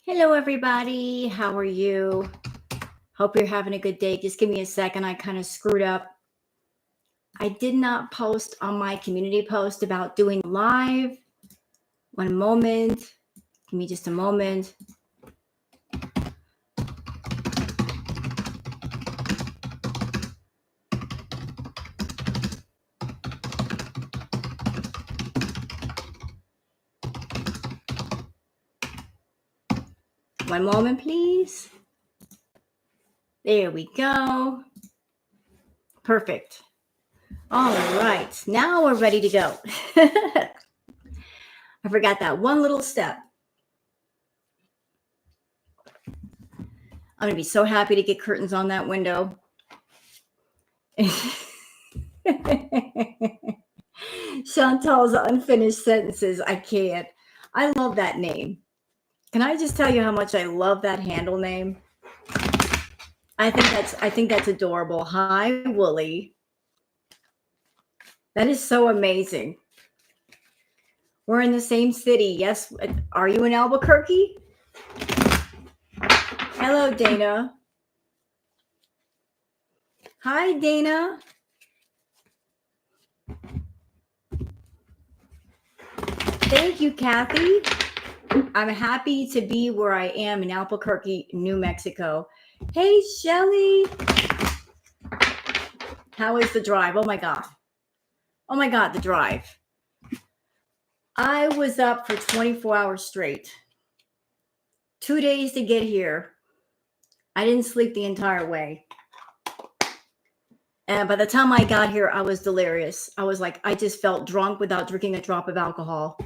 Hello, everybody. How are you? Hope you're having a good day. Just give me a second. I kind of screwed up. I did not post on my community post about doing live. One moment. Give me just a moment. One moment, please. There we go. Perfect. All right. Now we're ready to go. I forgot that one little step. I'm going to be so happy to get curtains on that window. Chantal's unfinished sentences. I can't. I love that name. Can I just tell you how much I love that handle name? I think that's adorable. Hi, Wooly. That is so amazing. We're in the same city. Yes. Are you in Albuquerque? Hello, Dana. Hi, Dana. Thank you, Kathy. I'm happy to be where I am in Albuquerque, New Mexico. Hey, Shelly. How is the drive? Oh, my God. Oh, my God, the drive. I was up for 24 hours straight. 2 days to get here. I didn't sleep the entire way. And by the time I got here, I was delirious. I was like, I just felt drunk without drinking a drop of alcohol.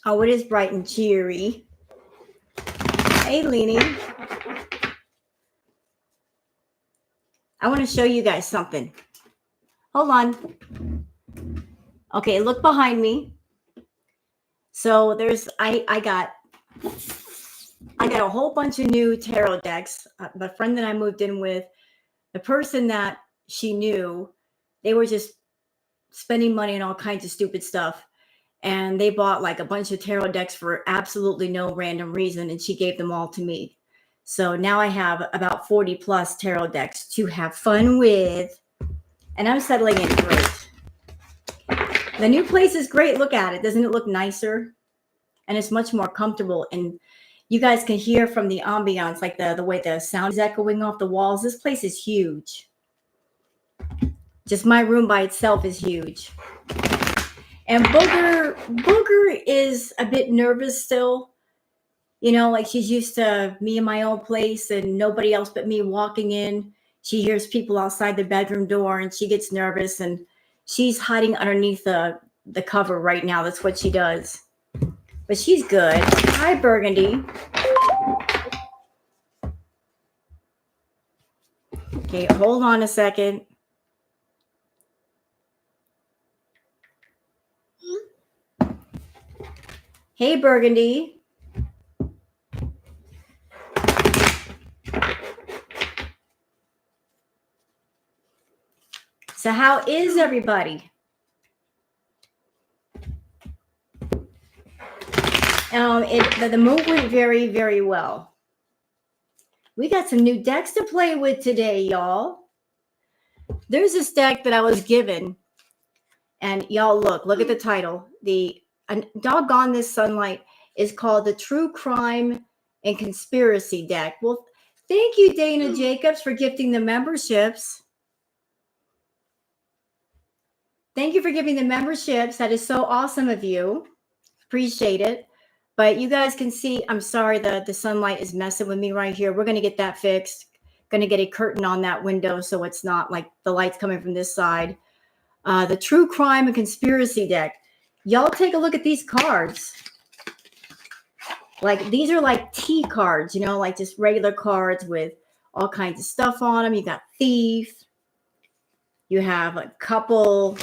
Oh, it is bright and cheery. Hey, Leanie. I want to show you guys something. Hold on. Okay, look behind me. So there's, I got a whole bunch of new tarot decks. The friend that I moved in with, the person that she knew, they were just spending money on all kinds of stupid stuff. And they bought like a bunch of tarot decks for absolutely no random reason. And she gave them all to me. So now I have about 40 plus tarot decks to have fun with. And I'm settling in great. The new place is great. Look at it. Doesn't it look nicer? And it's much more comfortable. And you guys can hear from the ambiance, like the way the sound is echoing off the walls. This place is huge. Just my room by itself is huge. And Booger is a bit nervous still. You know, like she's used to me in my own place and nobody else but me walking in. She hears people outside the bedroom door and she gets nervous and she's hiding underneath the cover right now. That's what she does. But she's good. Hi, Burgundy. Okay, hold on a second. Hey, Burgundy. So how is everybody? The move went very, very well. We got some new decks to play with today, y'all. There's this deck that I was given. And y'all look at the title. The Doggone This Sunlight is called the True Crime and Conspiracy deck. Well, thank you, Dana Jacobs, for gifting the memberships. Thank you for giving the memberships. That is so awesome of you. Appreciate it. But you guys can see, I'm sorry, the sunlight is messing with me right here. We're going to get that fixed. Going to get a curtain on that window so it's not like the light's coming from this side. The True Crime and Conspiracy deck. Y'all take a look at these cards. Like, these are like T cards, you know, like just regular cards with all kinds of stuff on them. You got Thief. You have a couple.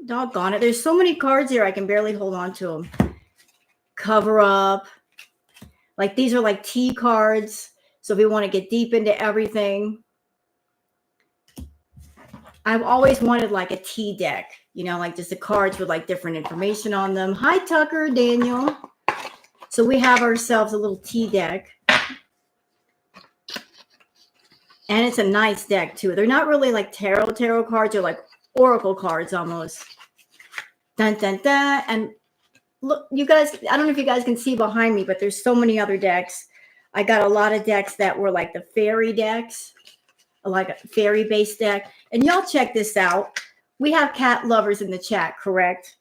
Doggone it. There's so many cards here, I can barely hold on to them. Cover Up. Like, these are like T cards. So if we want to get deep into everything. I've always wanted like a T deck, you know, like just the cards with like different information on them. Hi, Tucker, Daniel. So we have ourselves a little tea deck. And it's a nice deck, too. They're not really like tarot cards. They're like oracle cards almost. Dun, dun, dun. And look, you guys, I don't know if you guys can see behind me, but there's so many other decks. I got a lot of decks that were like the fairy decks, like a fairy-based deck. And y'all check this out. We have cat lovers in the chat, correct?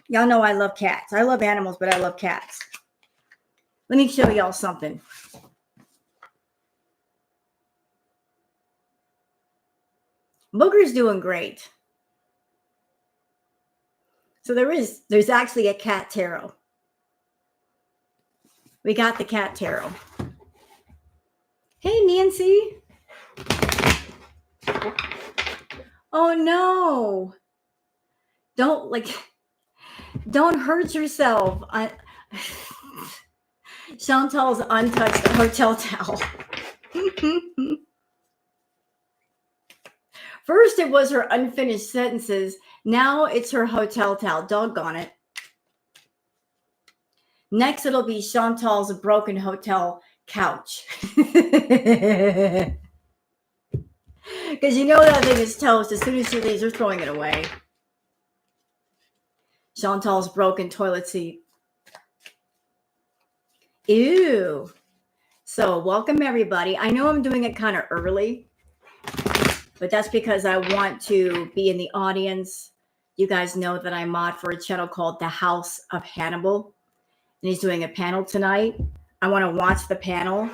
Y'all know I love cats. I love animals, but I love cats. Let me show y'all something. Booger's doing great. So there's actually a cat tarot. We got the cat tarot. Hey, Nancy. Oh, no. Don't hurt yourself. Chantal's untouched the hotel towel. First, it was her unfinished sentences. Now it's her hotel towel. Doggone it. Next, it'll be Chantal's broken hotel couch. Because you know that thing is toast. As soon as she leaves, we're throwing it away. Chantal's broken toilet seat. Ew. So welcome, everybody. I know I'm doing it kind of early, but that's because I want to be in the audience. You guys know that I mod for a channel called The House of Hannibal, and he's doing a panel tonight. I want to watch the panel.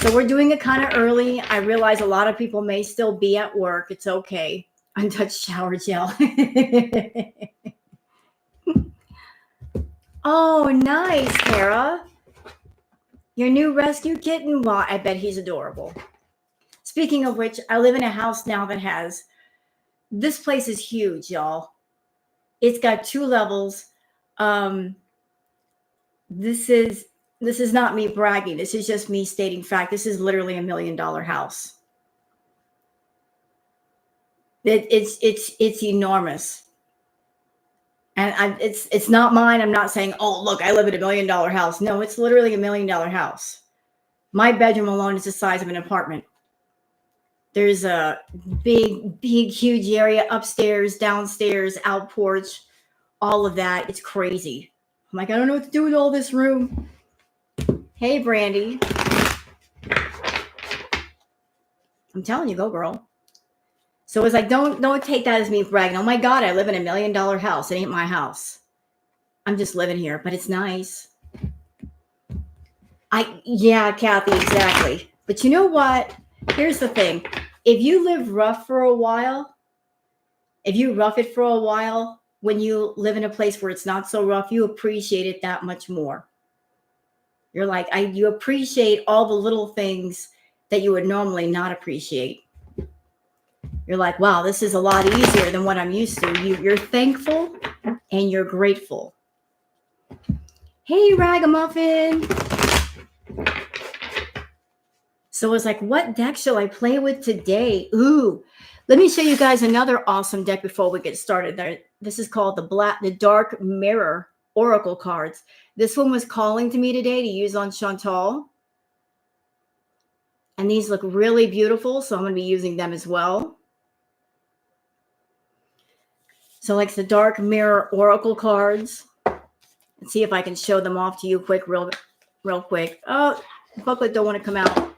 So we're doing it kind of early. I realize a lot of people may still be at work. It's okay. Untouched shower gel. Oh, nice, Kara. Your new rescue kitten? Well, I bet he's adorable. Speaking of which, I live in a house now that has, this place is huge, y'all. It's got 2 levels. This is not me bragging. This is just me stating fact. This is literally $1 million house. It's enormous. And it's not mine. I'm not saying, oh, look, I live in $1 million house. No, it's literally $1 million house. My bedroom alone is the size of an apartment. There's a big, huge area upstairs, downstairs, out porch, all of that. It's crazy. I'm like, I don't know what to do with all this room. Hey, Brandy. I'm telling you, go girl. So it's like, don't take that as me bragging. Oh my God, I live in $1 million house. It ain't my house. I'm just living here, but it's nice. Yeah, Kathy, exactly. But you know what? Here's the thing. If you live rough for a while, if you rough it for a while, when you live in a place where it's not so rough, you appreciate it that much more. You're like, you appreciate all the little things that you would normally not appreciate. You're like, wow, this is a lot easier than what I'm used to. You're thankful and you're grateful. Hey, Ragamuffin. So it's like, what deck shall I play with today? Ooh, let me show you guys another awesome deck before we get started. This is called the Dark Mirror Oracle cards. This one was calling to me today to use on Chantal. And these look really beautiful, so I'm going to be using them as well. So like the Dark Mirror Oracle cards. Let's see if I can show them off to you real quick. Oh, the booklet don't want to come out.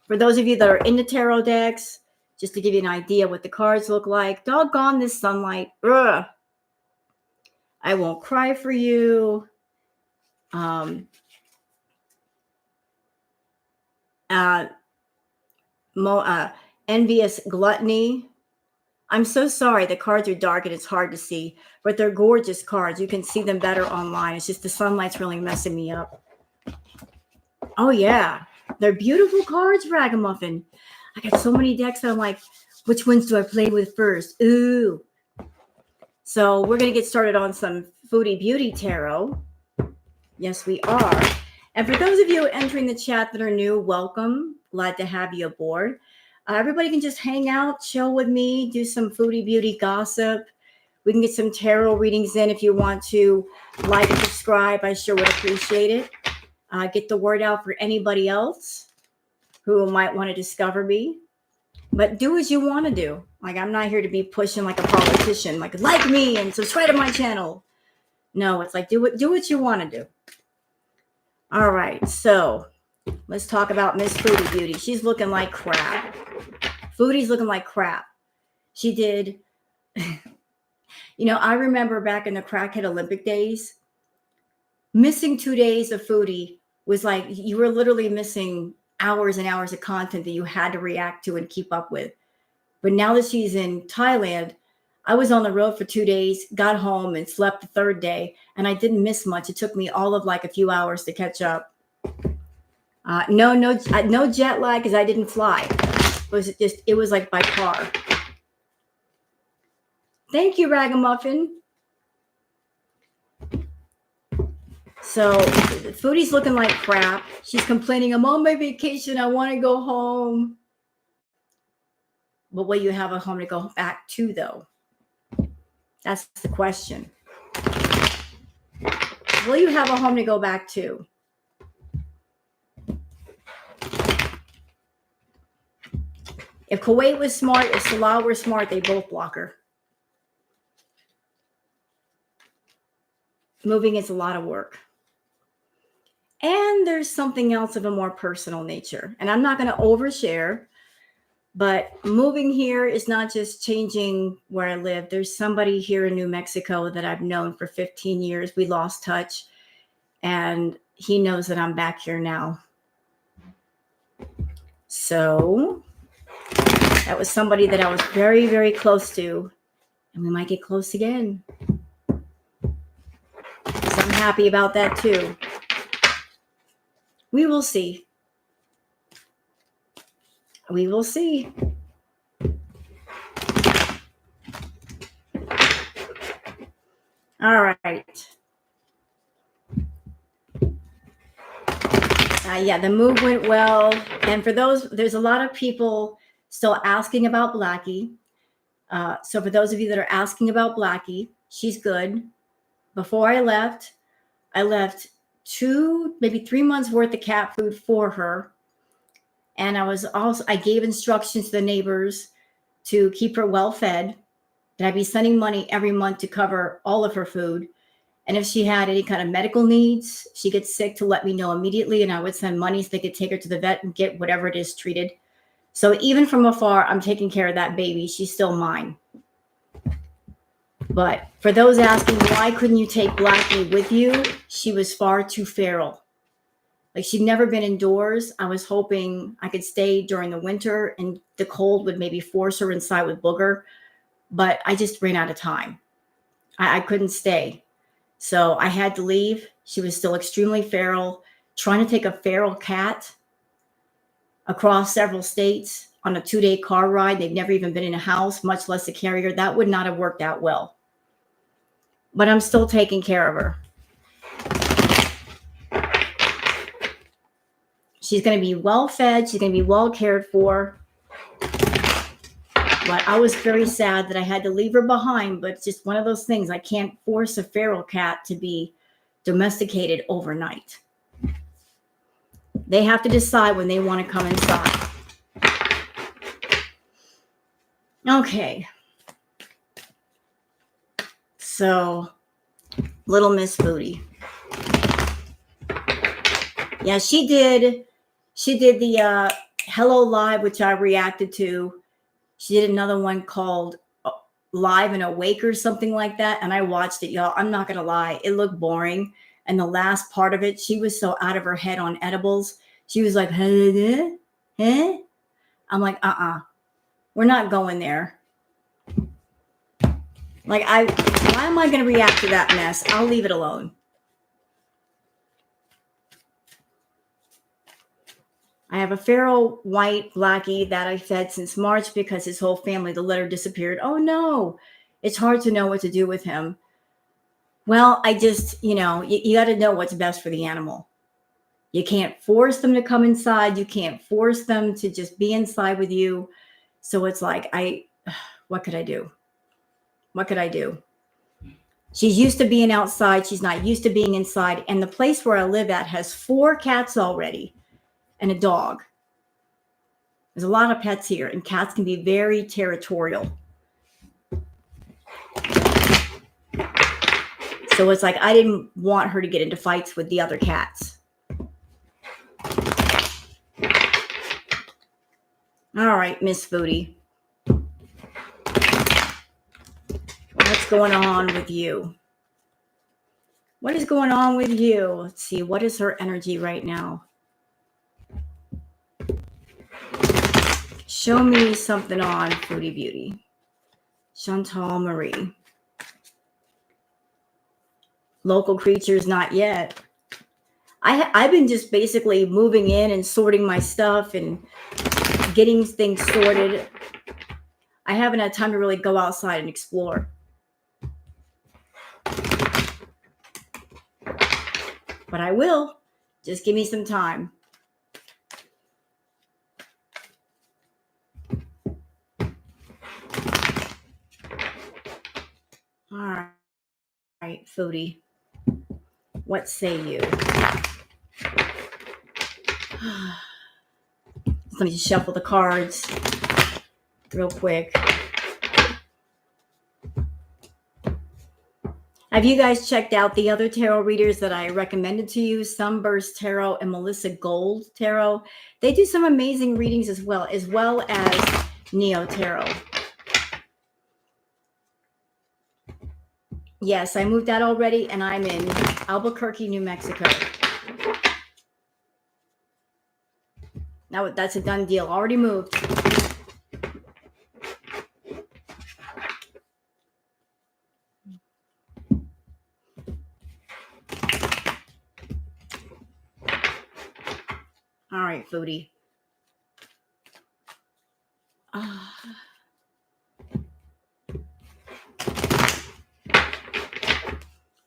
For those of you that are into tarot decks, just to give you an idea what the cards look like. Doggone this sunlight. Ugh. I won't cry for you. Envious gluttony. I'm so sorry. The cards are dark and it's hard to see, but they're gorgeous cards. You can see them better online. It's just the sunlight's really messing me up. Oh, yeah. They're beautiful cards, Ragamuffin. I got so many decks that I'm like, which ones do I play with first? Ooh. So we're going to get started on some Foodie Beauty Tarot. Yes, we are. And for those of you entering the chat that are new, welcome. Glad to have you aboard. Everybody can just hang out, chill with me, do some Foodie Beauty gossip. We can get some tarot readings in if you want to like and subscribe. I sure would appreciate it. Get the word out for anybody else who might want to discover me. But do as you want to do. Like, I'm not here to be pushing like a politician, like me and subscribe to my channel. No, it's like do what you want to do. All right, so let's talk about Miss Foodie Beauty. She's looking like crap. Foodie's looking like crap. She did, I remember back in the crackhead Olympic days, missing 2 days of Foodie was like you were literally missing hours and hours of content that you had to react to and keep up with. But now that she's in Thailand, I was on the road for 2 days, got home and slept the third day, and I didn't miss much. It took me all of like a few hours to catch up. No jet lag because I didn't fly. It was like by car. Thank you, Ragamuffin. So Foodie's looking like crap. She's complaining, I'm on my vacation. I want to go home. But will you have a home to go back to, though? That's the question. Will you have a home to go back to? If Kuwait was smart, if Salah were smart, they both block her. Moving is a lot of work. And there's something else of a more personal nature. And I'm not going to overshare, but moving here is not just changing where I live. There's somebody here in New Mexico that I've known for 15 years. We lost touch, and he knows that I'm back here now. So that was somebody that I was very, very close to, and we might get close again. So I'm happy about that too. We will see. We will see. All right. Yeah, the move went well. And for those, there's a lot of people still asking about Blackie. So for those of you that are asking about Blackie, she's good. Before I left 2, maybe 3 months worth of cat food for her. And I gave instructions to the neighbors to keep her well fed. That I'd be sending money every month to cover all of her food. And if she had any kind of medical needs, she gets sick, to let me know immediately. And I would send money so they could take her to the vet and get whatever it is treated. So even from afar, I'm taking care of that baby. She's still mine. But for those asking, why couldn't you take Blackie with you? She was far too feral. Like, she'd never been indoors. I was hoping I could stay during the winter and the cold would maybe force her inside with Booger. But I just ran out of time. I couldn't stay. So I had to leave. She was still extremely feral. Trying to take a feral cat across several states on a 2-day car ride. They've never even been in a house, much less a carrier. That would not have worked out well. But I'm still taking care of her. She's going to be well fed. She's going to be well cared for. But I was very sad that I had to leave her behind. But it's just one of those things. I can't force a feral cat to be domesticated overnight. They have to decide when they want to come inside. Okay. So, little Miss Foodie. Yeah, she did the Hello Live, which I reacted to. She did another one called Live and Awake or something like that. And I watched it, y'all. I'm not going to lie. It looked boring. And the last part of it, she was so out of her head on edibles. She was like, huh? I'm like, we're not going there. Like, why am I going to react to that mess? I'll leave it alone. I have a feral white Blackie that I fed since March because his whole family, the litter disappeared. Oh no, it's hard to know what to do with him. Well, I just, you got to know what's best for the animal. You can't force them to come inside. You can't force them to just be inside with you. So it's like, what could I do? What could I do? She's used to being outside. She's not used to being inside. And the place where I live at has 4 cats already and a dog. There's a lot of pets here, and cats can be very territorial. So it's like I didn't want her to get into fights with the other cats. All right, Miss Foodie. What's going on with you? What is going on with you? Let's see. What is her energy right now? Show me something on Foodie Beauty. Chantal Marie. Local creatures, not yet. I've been just basically moving in and sorting my stuff and getting things sorted. I haven't had time to really go outside and explore. But I will. Just give me some time. All right, Foodie. What say you? Let me just shuffle the cards real quick. Have you guys checked out the other tarot readers that I recommended to you? Sunburst Tarot and Melissa Gold Tarot. They do some amazing readings as well as Neo Tarot. Yes, I moved out already, and I'm in Albuquerque, New Mexico. Now that's a done deal. Already moved. All right, Foodie.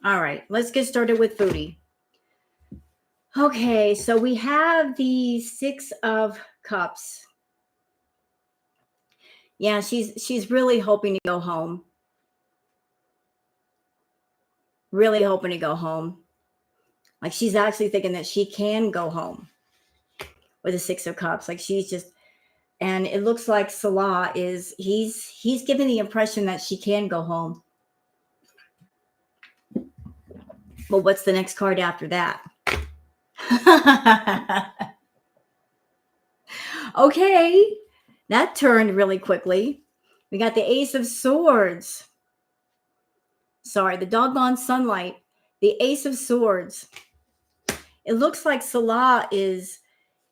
All right, let's get started with Foodie. Okay, so we have the 6 of Cups. Yeah, she's really hoping to go home. Really hoping to go home. Like she's actually thinking that she can go home with the 6 of Cups. Like she's just, and it looks like Salah he's giving the impression that she can go home. But what's the next card after that? Okay, that turned really quickly. We got the Ace of Swords. Sorry, the doggone sunlight. The Ace of Swords. It looks like Salah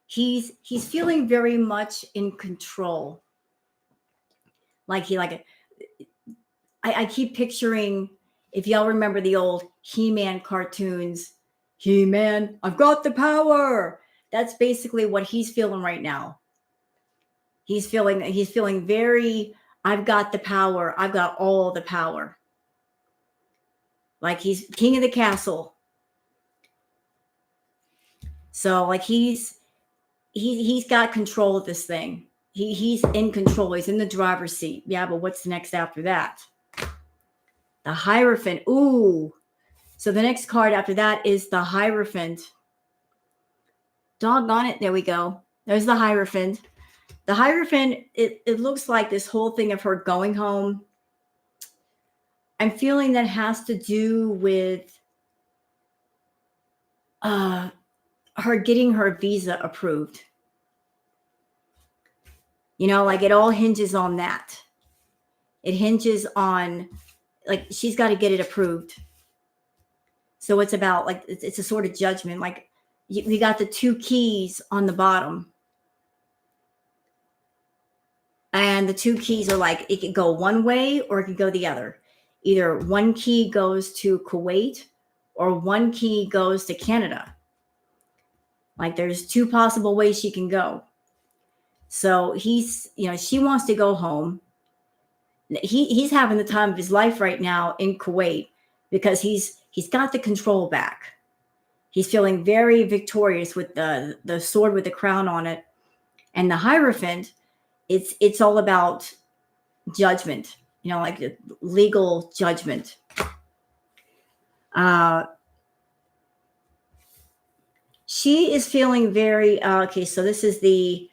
he's feeling very much in control. I keep picturing, if y'all remember the old He-Man cartoons, He-Man, I've got the power. That's basically what he's feeling right now. He's feeling very, I've got the power. I've got all the power. Like he's king of the castle. So like he's got control of this thing. He's in control. He's in the driver's seat. Yeah, but what's next after that? The Hierophant. Ooh. So the next card after that is the Hierophant. Doggone it. There we go. There's the Hierophant. The Hierophant, it looks like this whole thing of her going home. I'm feeling that has to do with her getting her visa approved. You know, like it all hinges on that. It hinges on, like, she's got to get it approved. So it's about, like, it's a sort of judgment. Like, we got the 2 keys on the bottom. And the 2 keys are like, it could go one way or it could go the other. Either one key goes to Kuwait or one key goes to Canada. Like there's 2 possible ways she can go. So she wants to go home. He's having the time of his life right now in Kuwait because he's got the control back. He's feeling very victorious with the sword with the crown on it. And the Hierophant, it's all about judgment, like legal judgment. Uh, she is feeling very, okay, so this is the,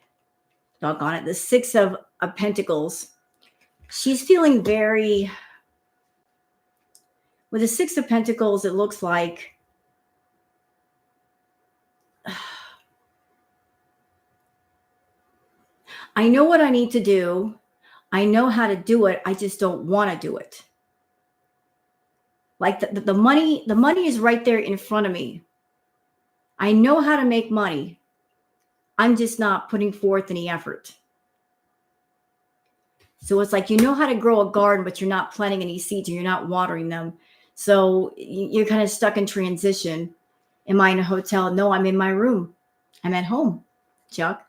doggone it, the Six of Pentacles. She's feeling very, with the Six of Pentacles, it looks like, I know what I need to do. I know how to do it. I just don't want to do it. Like the money is right there in front of me. I know how to make money. I'm just not putting forth any effort. So it's like, you know how to grow a garden, but you're not planting any seeds and you're not watering them. So you're kind of stuck in transition. Am I in a hotel? No, I'm in my room. I'm at home, Chuck.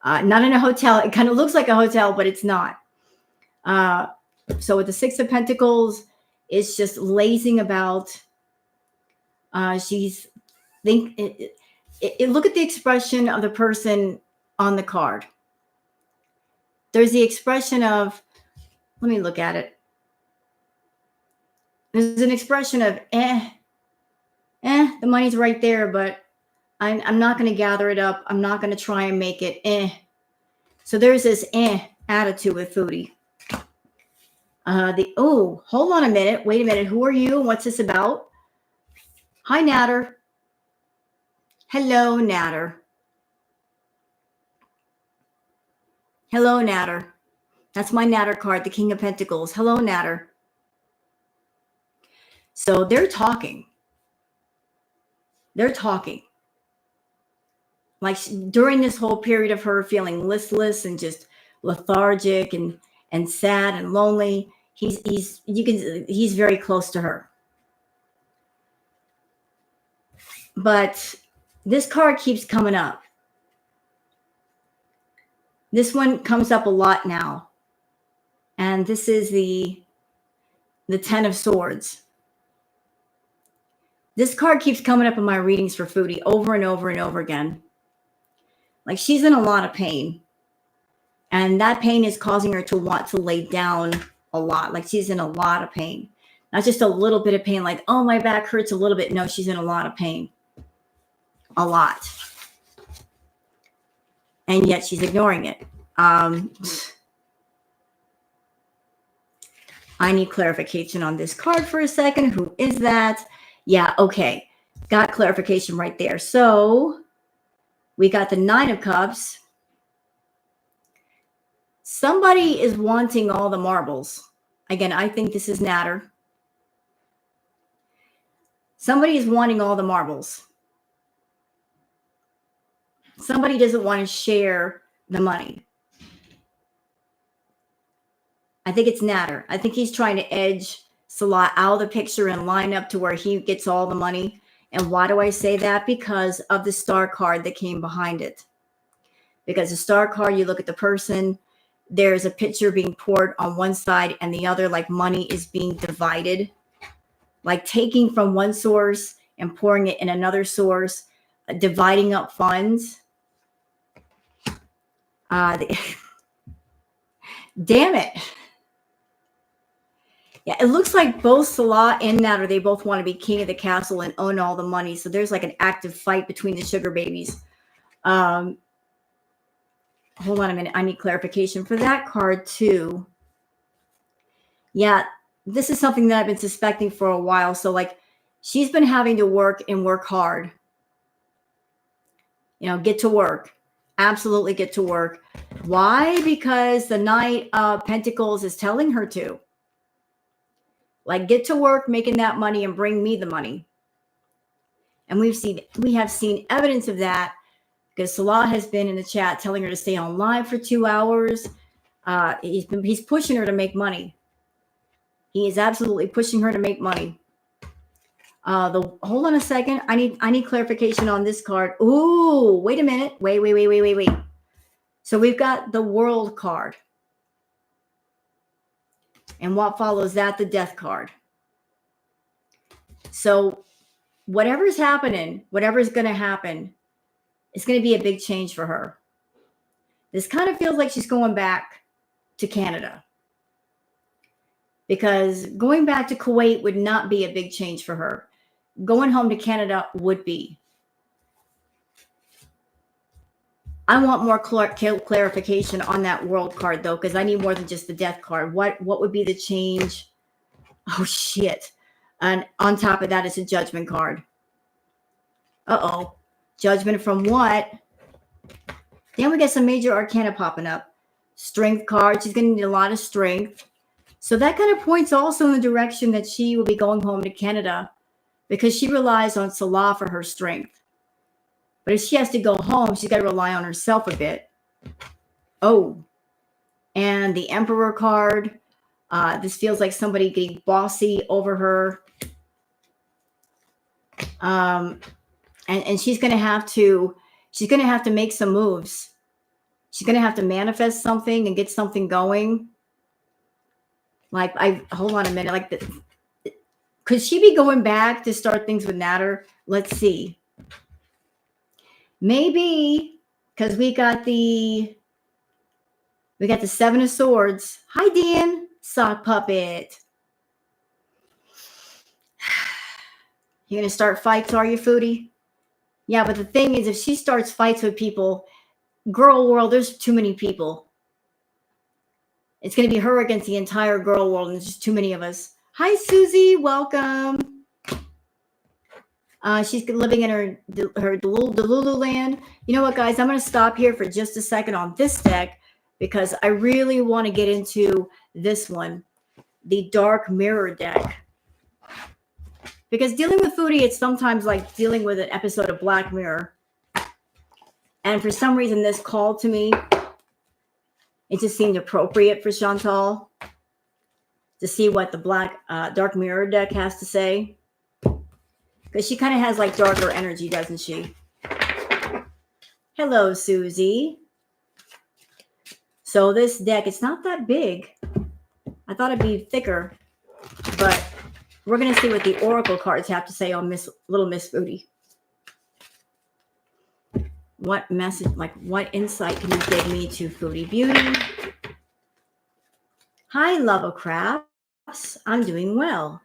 Not in a hotel. It kind of looks like a hotel, but it's not. So with the Six of Pentacles, it's just lazing about. She's look at the expression of the person on the card. There's the expression of, let me look at it. There's an expression of, the money's right there, but I'm not going to gather it up. I'm not going to try and make it, So there's this attitude with Foodie. Hold on a minute. Wait a minute. Who are you? What's this about? Hi, Natter. Hello, Natter. Hello, Natter. That's my Natter card, the King of Pentacles. Hello, Natter. So they're talking. They're talking. Like during this whole period of her feeling listless and just lethargic and sad and lonely, he's very close to her. But this card keeps coming up. This one comes up a lot now. And this is the Ten of Swords. This card keeps coming up in my readings for Foodie over and over and over again. Like she's in a lot of pain. And that pain is causing her to want to lay down a lot. Like she's in a lot of pain. Not just a little bit of pain, like, oh, my back hurts a little bit. No, she's in a lot of pain. A lot. And yet she's ignoring it. I need clarification on this card for a second. Who is that? Yeah, okay. Got clarification right there. So we got the Nine of Cups. Somebody is wanting all the marbles. Again, I think this is Natter. Somebody is wanting all the marbles. Somebody doesn't want to share the money. I think it's Natter. I think he's trying to edge Salah out of the picture and line up to where he gets all the money. And why do I say that? Because of the Star card that came behind it. Because the Star card, you look at the person, there's a picture being poured on one side and the other, like money is being divided. Like taking from one source and pouring it in another source, dividing up funds. Damn it. Yeah, it looks like both Salah and Natter, they both want to be king of the castle and own all the money. So there's like an active fight between the sugar babies. Hold on a minute. I need clarification for that card too. Yeah, this is something that I've been suspecting for a while. So like she's been having to work and work hard. You know, get to work. Absolutely get to work. Why? Because the Knight of Pentacles is telling her to. Like, get to work making that money and bring me the money. And we have seen evidence of that because Salah has been in the chat telling her to stay on live for 2 hours. He's pushing her to make money. He is absolutely pushing her to make money. Hold on a second. I need clarification on this card. Ooh, wait a minute. Wait. So we've got the World card. And what follows that? The Death card. So whatever's happening, whatever's going to happen, it's going to be a big change for her. This kind of feels like she's going back to Canada. Because going back to Kuwait would not be a big change for her. going home to Canada would be. I want more clarification on that world card, though, because I need more than just the death card. What would be the change? Oh, shit. And on top of that is a judgment card. Uh-oh. Judgment from what? Then we get some major arcana popping up. Strength card. She's going to need a lot of strength. So that kind of points also in the direction that she will be going home to Canada because she relies on Salah for her strength. But if she has to go home, she's got to rely on herself a bit. Oh, and the Emperor card. This feels like somebody getting bossy over her. And she's going to have to make some moves. She's going to have to manifest something and get something going. Like, hold on a minute. Like, could she be going back to start things with Natter? Let's see. Maybe, because we got the Seven of Swords. Hi, Dan. Sock puppet. You're going to start fights, are you, Foodie? Yeah, but the thing is, if she starts fights with people, girl world, there's too many people. It's going to be her against the entire girl world, and there's just too many of us. Hi, Susie. Welcome. She's living in her Delulu land. You know what, guys? I'm going to stop here for just a second on this deck because I really want to get into this one, the Dark Mirror deck. Because dealing with Foodie, it's sometimes like dealing with an episode of Black Mirror. And for some reason, this called to me. It just seemed appropriate for Chantal to see what the Dark Mirror deck has to say. Because she kind of has like darker energy, doesn't she? Hello, Susie. So this deck, it's not that big. I thought it'd be thicker. But we're going to see what the Oracle cards have to say on Little Miss Foodie. What message, like what insight can you give me to Foodie Beauty? Hi, Love of Crafts. I'm doing well.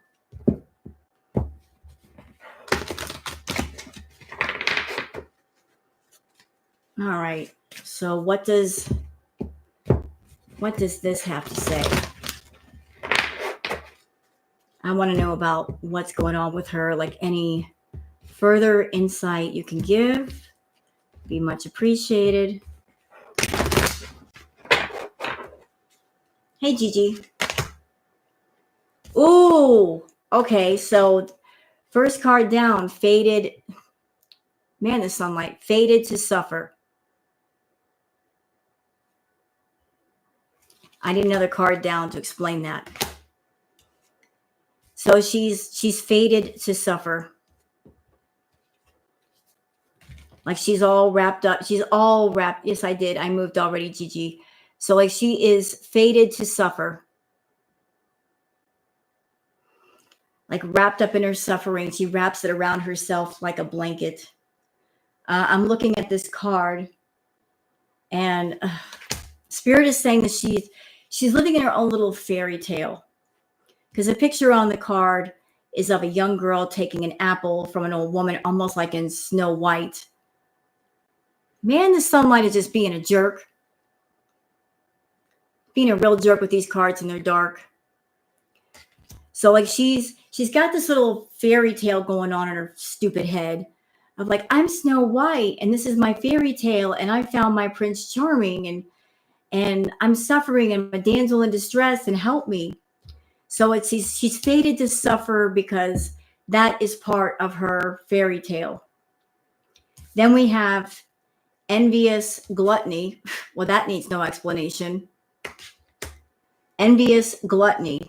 All right. So what does this have to say? I want to know about what's going on with her, like any further insight you can give. Be much appreciated. Hey, Gigi. Ooh, okay. So first card down, faded. Man, the sunlight. Faded to suffer. I need another card down to explain that. So she's fated to suffer. Like she's all wrapped up. She's all wrapped. Yes, I did. I moved already, Gigi. So like she is fated to suffer. Like wrapped up in her suffering. She wraps it around herself like a blanket. I'm looking at this card. And Spirit is saying that she's living in her own little fairy tale. Because the picture on the card is of a young girl taking an apple from an old woman, almost like in Snow White. Man, the sunlight is just being a jerk. Being a real jerk with these cards and they're dark. So like she's got this little fairy tale going on in her stupid head of like, I'm Snow White and this is my fairy tale and I found my Prince Charming and I'm suffering and I'm a damsel in distress and help me. So she's fated to suffer because that is part of her fairy tale. Then we have envious gluttony. Well, that needs no explanation. Envious gluttony.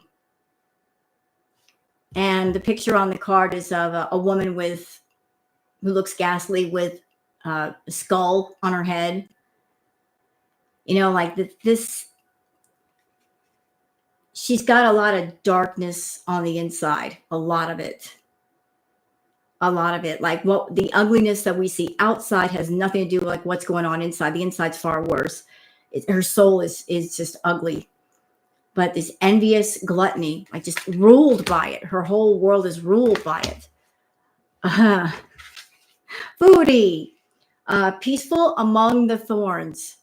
And the picture on the card is of a woman who looks ghastly with a skull on her head. You know, like this. She's got a lot of darkness on the inside. A lot of it. A lot of it. Like what the ugliness that we see outside has nothing to do with like what's going on inside. The inside's far worse. Her soul is just ugly. But this envious gluttony, like just ruled by it. Her whole world is ruled by it. Uh, Foodie, peaceful among the thorns.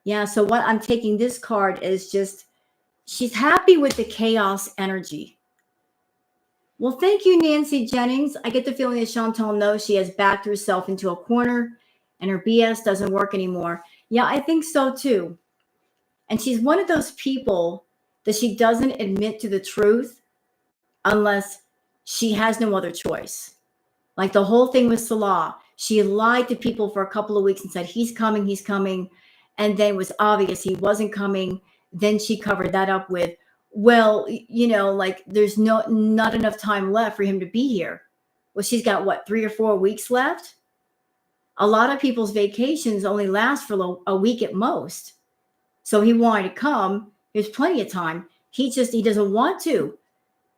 Yeah, so what I'm taking this card is just she's happy with the chaos energy. Well, thank you, Nancy Jennings. I get the feeling that Chantal knows she has backed herself into a corner and her BS doesn't work anymore. Yeah, I think so too. And she's one of those people that she doesn't admit to the truth unless she has no other choice. Like the whole thing with Salah, she lied to people for a couple of weeks and said, he's coming, he's coming. And then it was obvious he wasn't coming. Then she covered that up with, well, like there's not enough time left for him to be here. Well, she's got what, 3 or 4 weeks left? A lot of people's vacations only last for a week at most. So he wanted to come. There's plenty of time. He doesn't want to.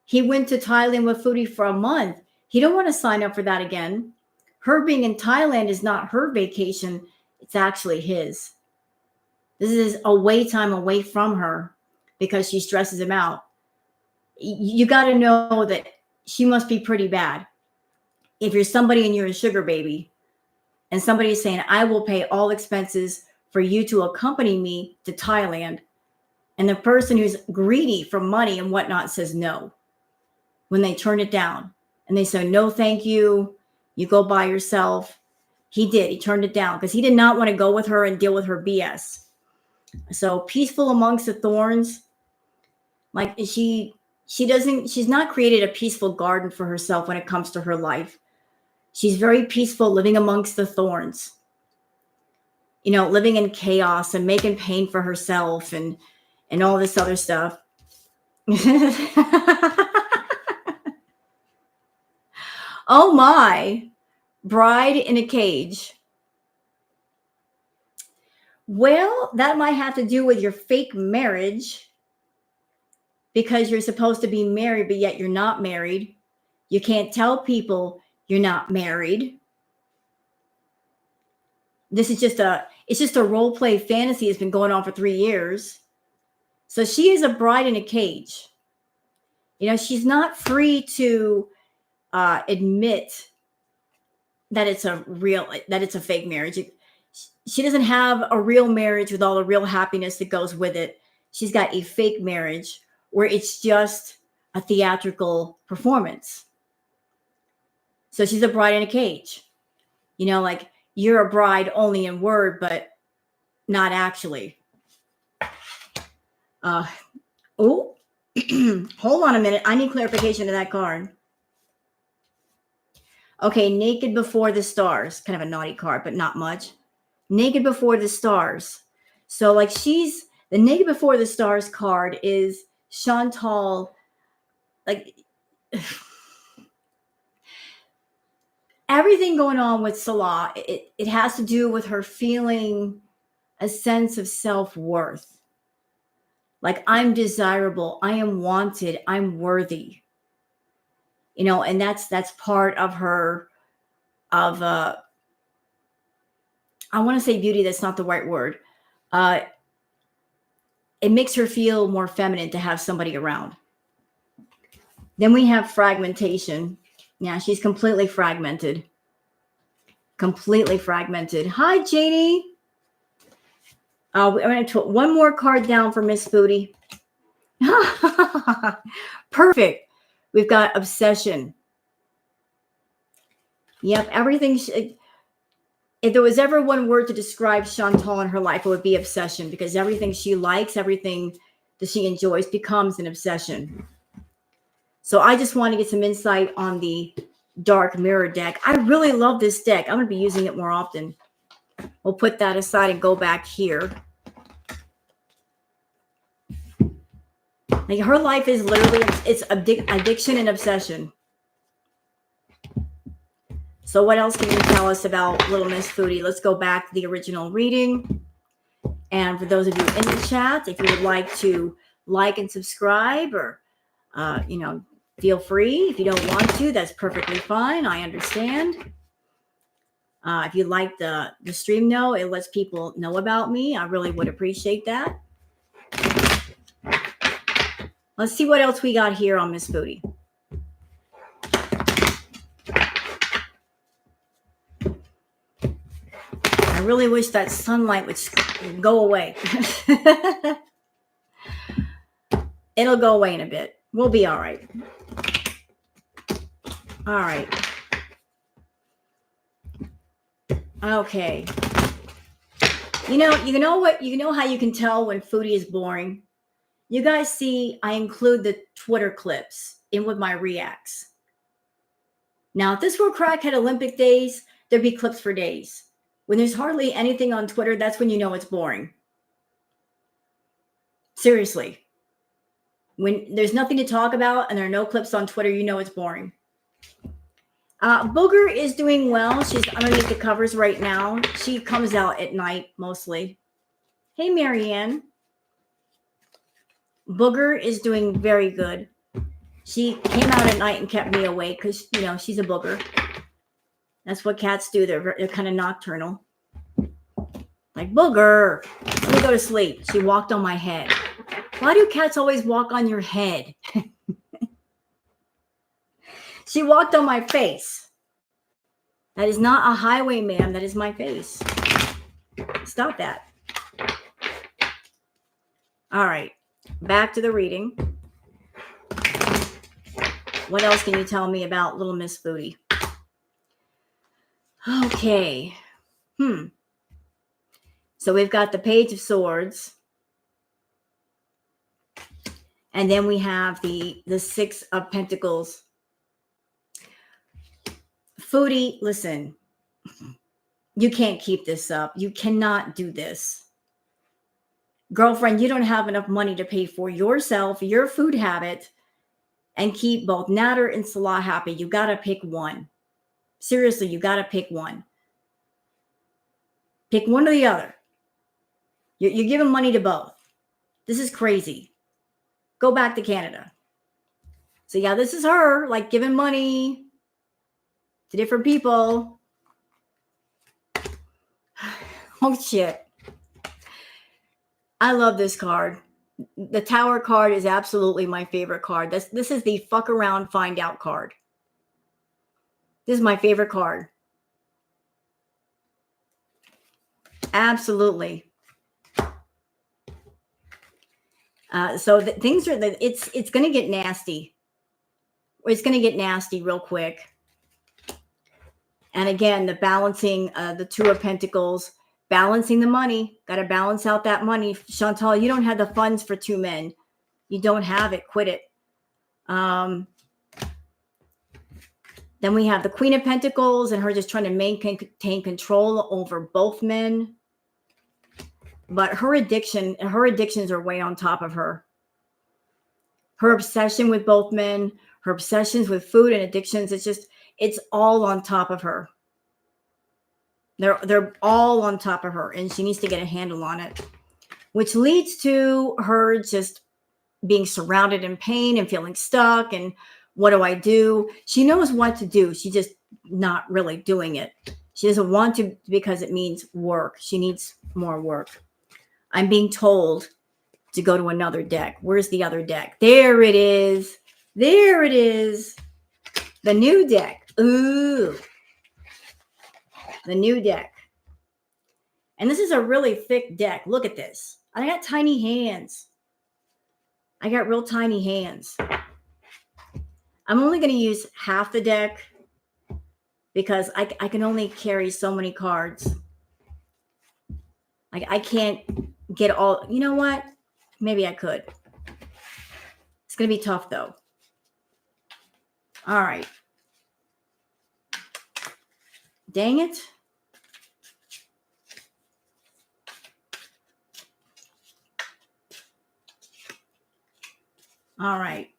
He went to Thailand with Foodie for a month. He don't want to sign up for that again. Her being in Thailand is not her vacation. It's actually his. This is away time away from her because she stresses him out. You got to know that she must be pretty bad. If you're somebody and you're a sugar baby and somebody is saying, I will pay all expenses for you to accompany me to Thailand, and the person who's greedy for money and whatnot says no, when they turn it down and they say, no, thank you, you go by yourself. He turned it down because he did not want to go with her and deal with her BS. So peaceful amongst the thorns. Like she's not created a peaceful garden for herself when it comes to her life. She's very peaceful living amongst the thorns, living in chaos and making pain for herself and all this other stuff. Oh my, bride in a cage. Well, that might have to do with your fake marriage because you're supposed to be married, but yet you're not married. You can't tell people you're not married. This is just a role play fantasy that's been going on for 3 years. So she is a bride in a cage. She's not free to admit that it's a fake marriage. She doesn't have a real marriage with all the real happiness that goes with it. She's got a fake marriage where it's just a theatrical performance. So she's a bride in a cage. Like you're a bride only in word, but not actually. Hold on a minute. I need clarification to that card. Okay, naked before the stars. Kind of a naughty card, but not much. Naked before the stars. So like the naked before the stars card is Chantal, like everything going on with Salah, it has to do with her feeling a sense of self-worth. Like I'm desirable, I am wanted, I'm worthy. And that's part of her, I want to say beauty, that's not the right word. It makes her feel more feminine to have somebody around. Then we have fragmentation. Yeah, she's completely fragmented. Completely fragmented. Hi, Janie. I'm going to put one more card down for Miss Foodie. Perfect. We've got obsession. Yep, everything. If there was ever one word to describe Chantal in her life, it would be obsession, because everything she likes, everything that she enjoys becomes an obsession. So I just want to get some insight on the Dark Mirror deck. I really love this deck. I'm going to be using it more often. We'll put that aside and go back here. Like her life is literally, it's addiction and obsession. So what else can you tell us about Little Miss Foodie? Let's go back to the original reading. And for those of you in the chat, if you would like to like and subscribe, or, feel free. If you don't want to, that's perfectly fine. I understand. If you like the stream, though, it lets people know about me. I really would appreciate that. Let's see what else we got here on Miss Foodie. I really wish that sunlight would go away. It'll go away in a bit. We'll be all right. All right. Okay. You know what? You know how you can tell when Foodie is boring? You guys see, I include the Twitter clips in with my reacts. Now, if this were Crackhead Olympic days, there'd be clips for days. When there's hardly anything on Twitter, that's when you know it's boring. Seriously. When there's nothing to talk about and there are no clips on Twitter, you know it's boring. Booger is doing well. She's underneath the covers right now. She comes out at night mostly. Hey, Marianne. Booger is doing very good. She came out at night and kept me awake because, she's a booger. That's what cats do. They're kind of nocturnal. Like, Booger, let me go to sleep. She walked on my head. Why do cats always walk on your head? She walked on my face. That is not a highway, ma'am. That is my face. Stop that. All right. Back to the reading. What else can you tell me about Little Miss Foodie? Okay. So we've got the Page of Swords. And then we have the Six of Pentacles. Foodie, listen. You can't keep this up. You cannot do this. Girlfriend, you don't have enough money to pay for yourself, your food habit, and keep both Nader and Salah happy. You got to pick one. Seriously, you got to pick one. Pick one or the other. You're giving money to both. This is crazy. Go back to Canada. So yeah, this is her, like, giving money to different people. Oh, shit. I love this card. The Tower card is absolutely my favorite card. This is the fuck around, find out card. This is my favorite card. Absolutely. So things are, it's going to get nasty. It's going to get nasty real quick. And again, the balancing, the Two of Pentacles, balancing the money. Got to balance out that money. Chantal, you don't have the funds for two men. You don't have it. Quit it. Then we have the Queen of Pentacles and her just trying to maintain control over both men. But her addictions are way on top of her. Her obsession with both men, her obsessions with food and addictions, it's all on top of her. They're all on top of her, and she needs to get a handle on it, which leads to her just being surrounded in pain and feeling stuck. And what do I do? She knows what to do. She's just not really doing it. She doesn't want to because it means work. She needs more work. I'm being told to go to another deck. Where's the other deck? There it is. There it is. The new deck. Ooh. The new deck. And this is a really thick deck. Look at this. I got tiny hands. I got real tiny hands. I'm only going to use half the deck because I can only carry so many cards. Like, I can't get all. You know what? Maybe I could. It's going to be tough, though. All right. Dang it. All right.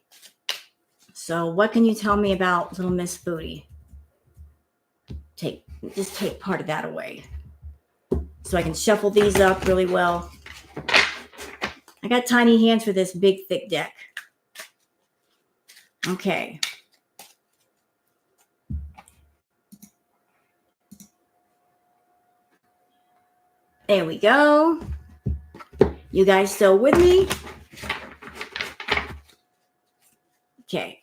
So what can you tell me about Little Miss Foodie? Just take part of that away. So I can shuffle these up really well. I got tiny hands for this big, thick deck. Okay. There we go. You guys still with me? Okay.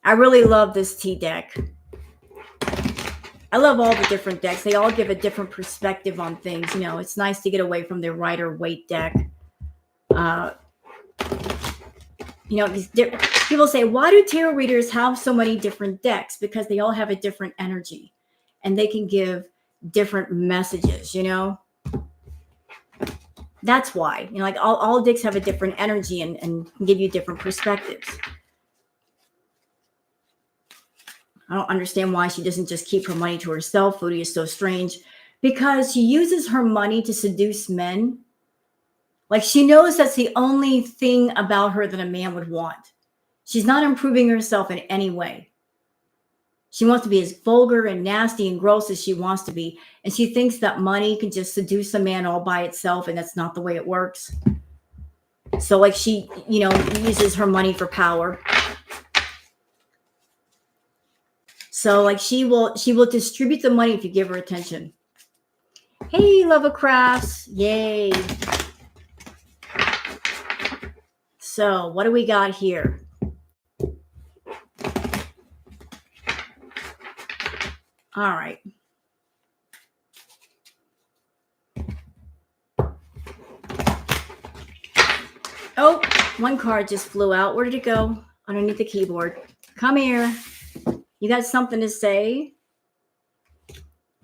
I really love this tea deck. I love all the different decks. They all give a different perspective on things. You know, it's nice to get away from the Rider Waite deck. You know, people say, why do tarot readers have so many different decks? Because they all have a different energy and they can give different messages, you know? That's why, you know, like all decks have a different energy and give you different perspectives. I don't understand why she doesn't just keep her money to herself. Foodie is so strange because she uses her money to seduce men. Like she knows that's the only thing about her that a man would want. She's not improving herself in any way. She wants to be as vulgar and nasty and gross as she wants to be. And she thinks that money can just seduce a man all by itself. And that's not the way it works. So like she, you know, uses her money for power. So like she will distribute the money if you give her attention. Hey, Love of Crafts. Yay. So what do we got here? All right. Oh, one card just flew out. Where did it go? Underneath the keyboard. Come here. You got something to say?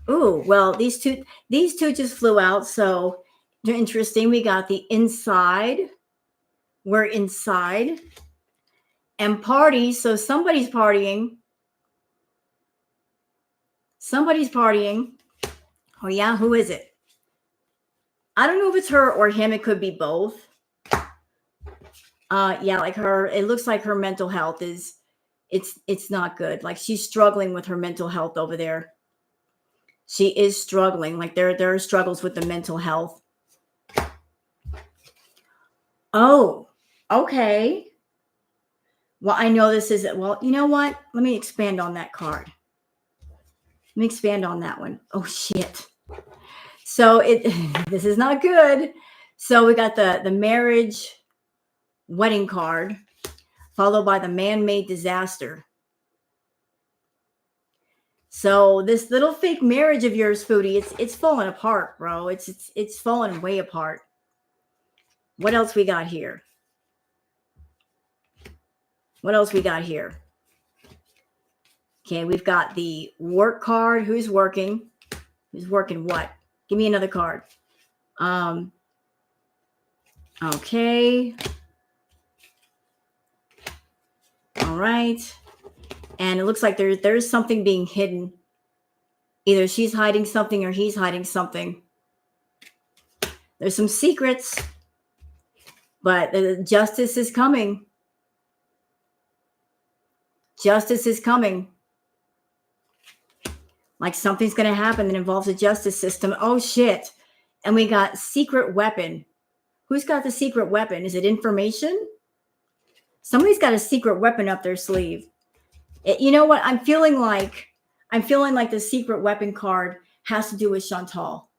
Ooh, well, these two just flew out. So they're interesting. We got the inside. We're inside. And party. So somebody's partying. Somebody's partying. Oh, yeah. Who is it? I don't know if it's her or him. It could be both. Yeah, like her. It looks like her mental health is, it's not good. Like she's struggling with her mental health over there. She is struggling. Like there are struggles with the mental health. Oh, okay. Well, I know this isn't. Well, you know what? Let me expand on that card. Let me expand on that one. Oh shit. So this is not good. So we got the marriage wedding card, followed by the man-made disaster. So this little fake marriage of yours, Foodie, it's falling apart, bro. It's falling way apart. What else we got here? What else we got here? Okay, we've got the work card. Who's working? Who's working what? Give me another card. Okay. All right. And it looks like there's something being hidden. Either she's hiding something or he's hiding something. There's some secrets, but the justice is coming. Justice is coming. Like something's going to happen that involves the justice system. Oh, shit. And we got secret weapon. Who's got the secret weapon? Is it information? Somebody's got a secret weapon up their sleeve. You know what? I'm feeling like the secret weapon card has to do with Chantal.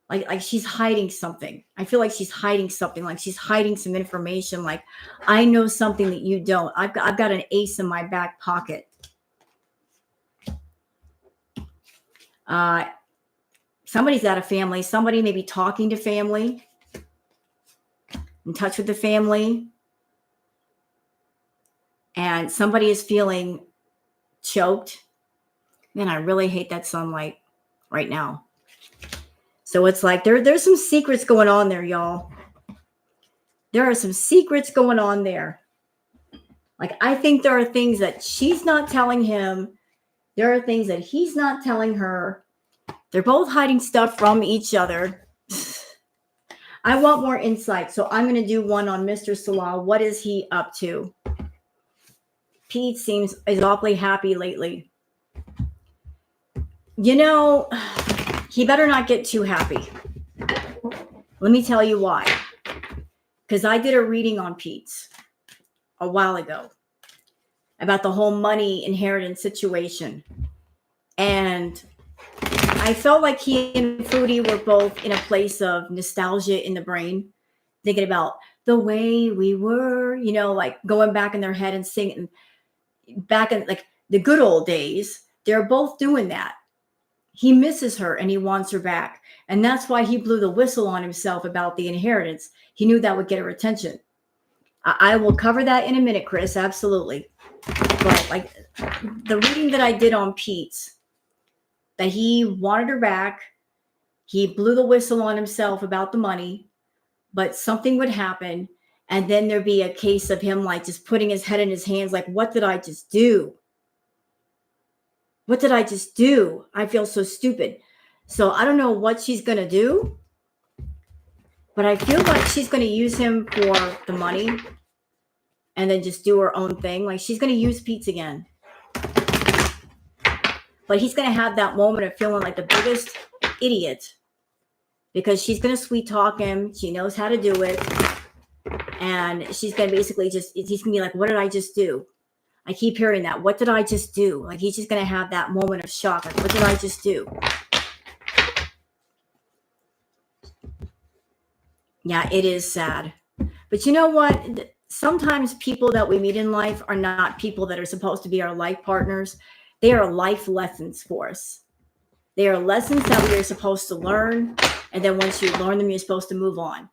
Like she's hiding something. I feel like she's hiding something. Like she's hiding some information. Like I know something that you don't. I've got an ace in my back pocket. Somebody's out of family. Somebody may be talking to family. In touch with the family. And somebody is feeling choked. Man, I really hate that sunlight right now. So it's like there's some secrets going on there, y'all. There are some secrets going on there. Like I think there are things that she's not telling him. There are things that he's not telling her. They're both hiding stuff from each other. I want more insight. So I'm going to do one on Mr. Salah. What is he up to? Pete is awfully happy lately. You know, he better not get too happy. Let me tell you why. Because I did a reading on Pete's a while ago about the whole money inheritance situation. And I felt like he and Foodie were both in a place of nostalgia in the brain, thinking about the way we were, you know, like going back in their head and singing back in like the good old days. They're both doing that. he misses her and he wants her back. And that's why he blew the whistle on himself about the inheritance. He knew that would get her attention. I will cover that in a minute, Chris. Absolutely. But like the reading that I did on Pete's, that he wanted her back. He blew the whistle on himself about the money, but something would happen. And then there'd be a case of him like just putting his head in his hands, like, what did I just do? What did I just do? I feel so stupid. So I don't know what she's going to do, but I feel like she's going to use him for the money and then just do her own thing. Like she's going to use Pete's again. But he's going to have that moment of feeling like the biggest idiot because she's going to sweet talk him. She knows how to do it. And she's going to basically he's going to be like, what did I just do? I keep hearing that. What did I just do? Like he's just going to have that moment of shock. Like, what did I just do? Yeah, it is sad. But you know what? Sometimes people that we meet in life are not people that are supposed to be our life partners. They are life lessons for us. They are lessons that we are supposed to learn. And then once you learn them, you're supposed to move on.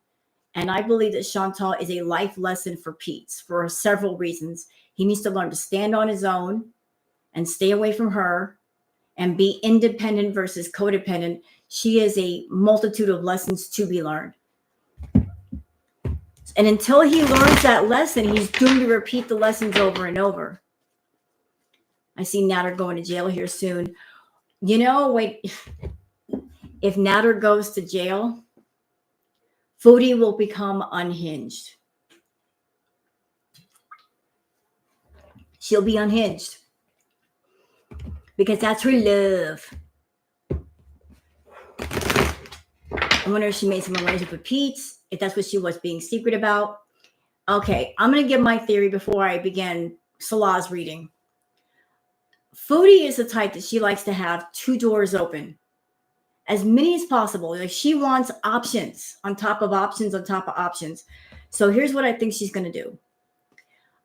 And I believe that Chantal is a life lesson for Pete for several reasons. He needs to learn to stand on his own and stay away from her and be independent versus codependent. She is a multitude of lessons to be learned. And until he learns that lesson, he's doomed to repeat the lessons over and over. I see Natter going to jail here soon. You know, wait, if Natter goes to jail, Foodie will become unhinged. She'll be unhinged because that's her love. I wonder if she made some arrangement with Pete, if that's what she was being secret about. Okay, I'm going to give my theory before I begin Salah's reading. Foodie is the type that she likes to have two doors open, as many as possible. Like she wants options on top of options on top of options. So here's what I think she's going to do.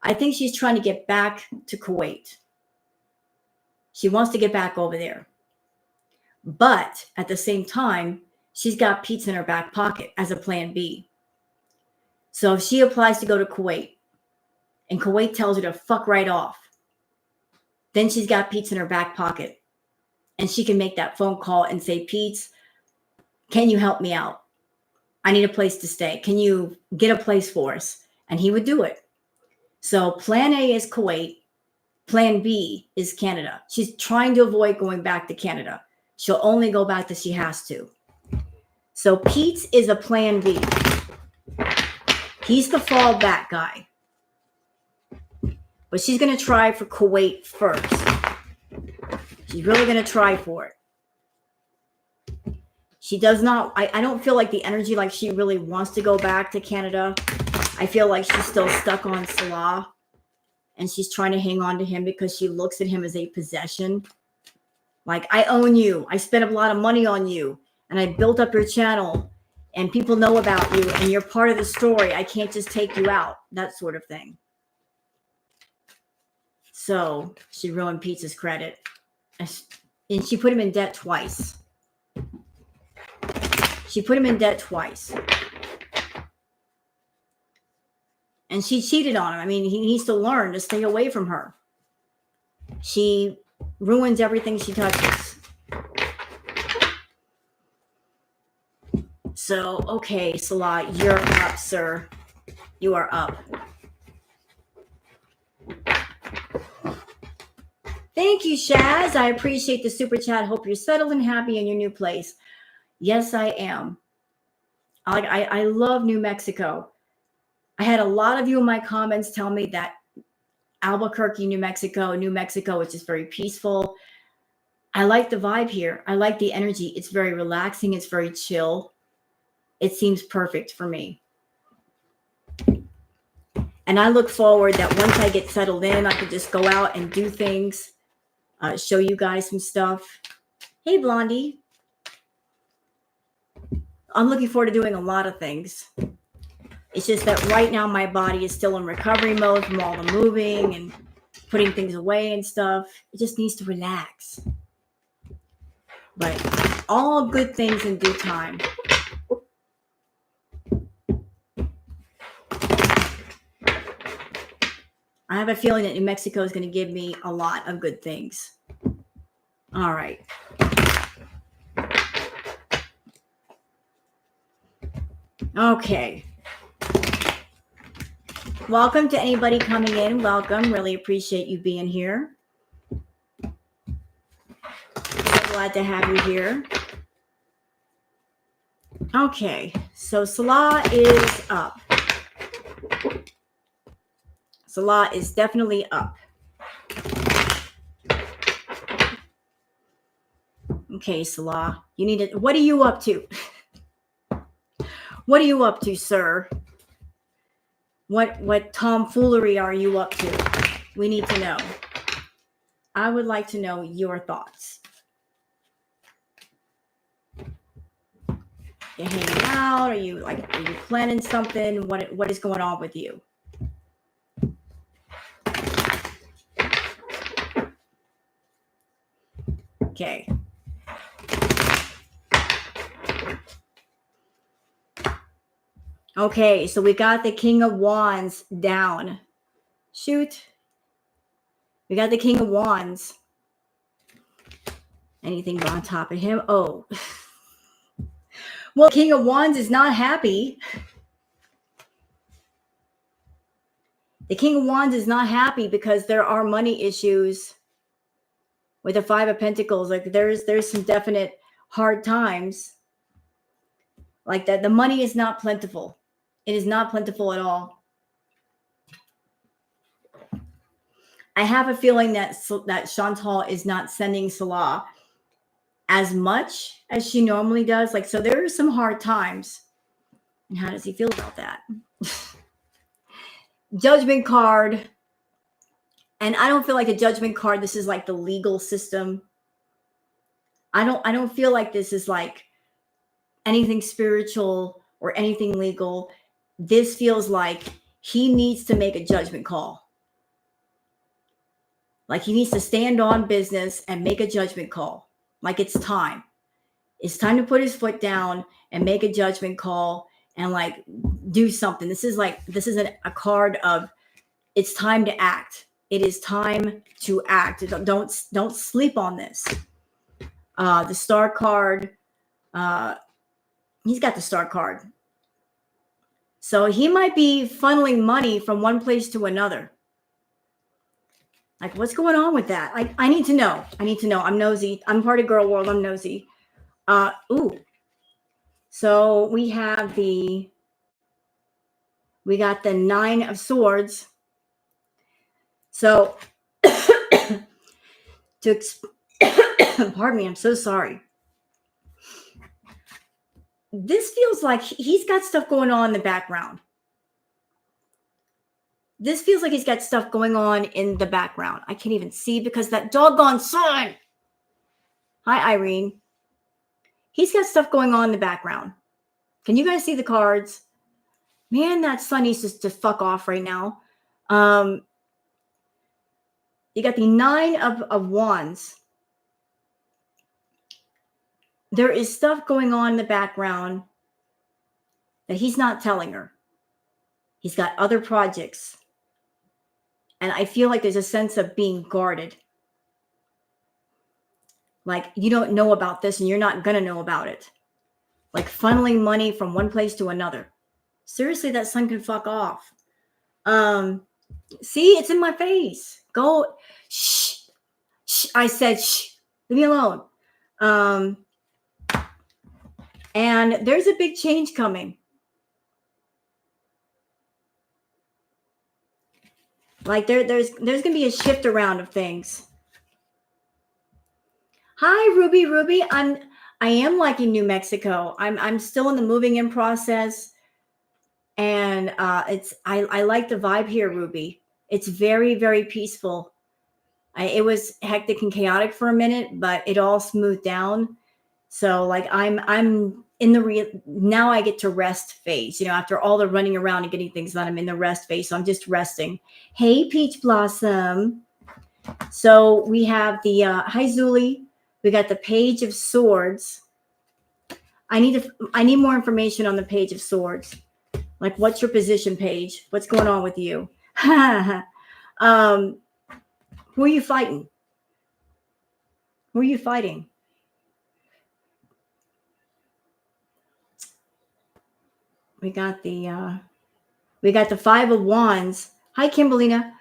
I think she's trying to get back to Kuwait. She wants to get back over there. But at the same time, she's got Pete's in her back pocket as a plan B. So if she applies to go to Kuwait and Kuwait tells her to fuck right off, then she's got Pete's in her back pocket. And she can make that phone call and say, Pete's, can you help me out? I need a place to stay. Can you get a place for us? And he would do it. So plan A is Kuwait. Plan B is Canada. She's trying to avoid going back to Canada. She'll only go back that she has to. So Pete's is a plan B. He's the fallback guy. But she's going to try for Kuwait first. She's really going to try for it. She does not, I don't feel like the energy like she really wants to go back to Canada. I feel like she's still stuck on Salah. And she's trying to hang on to him because she looks at him as a possession. Like, I own you. I spent a lot of money on you. And I built up your channel. And people know about you. And you're part of the story. I can't just take you out. That sort of thing. So she ruined Pete's credit. And she put him in debt twice. She put him in debt twice. And she cheated on him. I mean, he needs to learn to stay away from her. She ruins everything she touches. So, okay, Salah, you're up, sir. You are up. Thank you, Shaz. I appreciate the super chat. Hope you're settled and happy in your new place. Yes, I am. I love New Mexico. I had a lot of you in my comments tell me that Albuquerque, New Mexico, is just very peaceful. I like the vibe here. I like the energy. It's very relaxing. It's very chill. It seems perfect for me. And I look forward that once I get settled in, I can just go out and do things, show you guys some stuff. Hey, Blondie. I'm looking forward to doing a lot of things. It's just that right now my body is still in recovery mode from all the moving and putting things away and stuff. It just needs to relax. But all good things in due time. I have a feeling that New Mexico is going to give me a lot of good things. All right. Okay. Welcome to anybody coming in. Welcome. Really appreciate you being here. So glad to have you here. Okay. So Salah is up. Salah is definitely up. Okay, Salah. You need to. What are you up to? What are you up to, sir? What tomfoolery are you up to? We need to know. I would like to know your thoughts. You hanging out? Are you planning something? What is going on with you? Okay. Okay, so we got the King of Wands down. Shoot. We got the King of Wands. Anything on top of him? Oh. Well, King of Wands is not happy. The King of Wands is not happy because there are money issues with the Five of Pentacles. Like there's some definite hard times. Like that, the money is not plentiful. It is not plentiful at all. I have a feeling that Chantal is not sending Salah as much as she normally does. Like, so there are some hard times. And how does he feel about that? Judgment card. And I don't feel like a judgment card. This is like the legal system. I don't feel like this is like anything spiritual or anything legal. This feels like he needs to make a judgment call. Like he needs to stand on business and make a judgment call. Like it's time. It's time to put his foot down and make a judgment call and like do something. This is a card of it's time to act. It is time to act. Don't sleep on this. The star card. He's got the star card. So he might be funneling money from one place to another. Like, what's going on with that? I need to know. I'm nosy. I'm part of girl world. I'm nosy. So we got the Nine of Swords. So pardon me, I'm so sorry. This feels like he's got stuff going on in the background. This feels like he's got stuff going on in the background. I can't even see because that doggone sun. Hi, Irene. He's got stuff going on in the background. Can you guys see the cards? Man, that sun needs to fuck off right now. You got the Nine of Wands. There is stuff going on in the background that he's not telling her. He's got other projects. And I feel like there's a sense of being guarded. Like you don't know about this and you're not going to know about it. Like funneling money from one place to another. Seriously, that sun can fuck off. See, it's in my face. Go. Shh. Shh. I said, shh. Leave me alone. And there's a big change coming. Like there's going to be a shift around of things. Hi, Ruby. I am liking New Mexico. I'm still in the moving in process. And I like the vibe here, Ruby. It's very, very peaceful. It was hectic and chaotic for a minute, but it all smoothed down. So like I'm in the now I get to rest phase, after all the running around and getting things done, I'm in the rest phase. So I'm just resting. Hey, Peach Blossom. So we have the, hi, Zuli. We got the Page of Swords. I need more information on the Page of Swords. Like, what's your position, Page? What's going on with you? Who are you fighting? Who are you fighting? We got the Five of Wands. Hi, Kimberlina.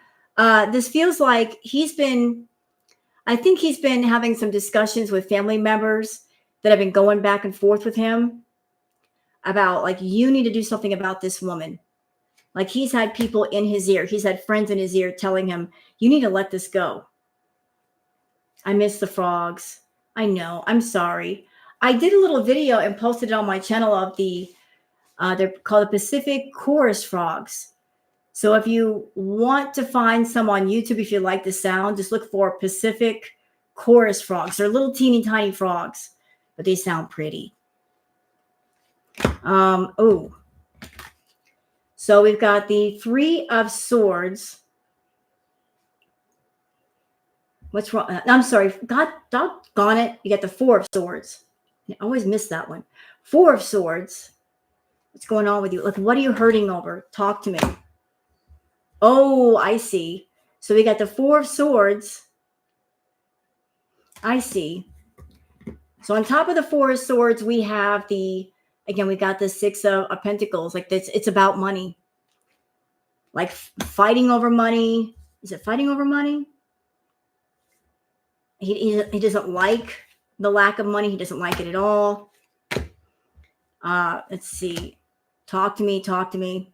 This feels like I think he's been having some discussions with family members that have been going back and forth with him about, like, you need to do something about this woman. Like, he's had people in his ear. He's had friends in his ear telling him, you need to let this go. I miss the frogs. I know. I'm sorry. I did a little video and posted it on my channel of they're called the Pacific chorus frogs. So if you want to find some on YouTube, if you like the sound, just look for Pacific chorus frogs. They're little teeny tiny frogs, but they sound pretty. So we've got the Three of Swords. What's wrong? I'm sorry. God doggone it. You got the Four of Swords. I always miss that one. Four of Swords. What's going on with you? Like, what are you hurting over? Talk to me. Oh, I see. So we got the Four of Swords. I see. So on top of the Four of Swords, we have we got the Six of Pentacles. Like, this, it's about money. Like, fighting over money. Is it fighting over money? He doesn't like the lack of money. He doesn't like it at all. Let's see. Talk to me. Talk to me.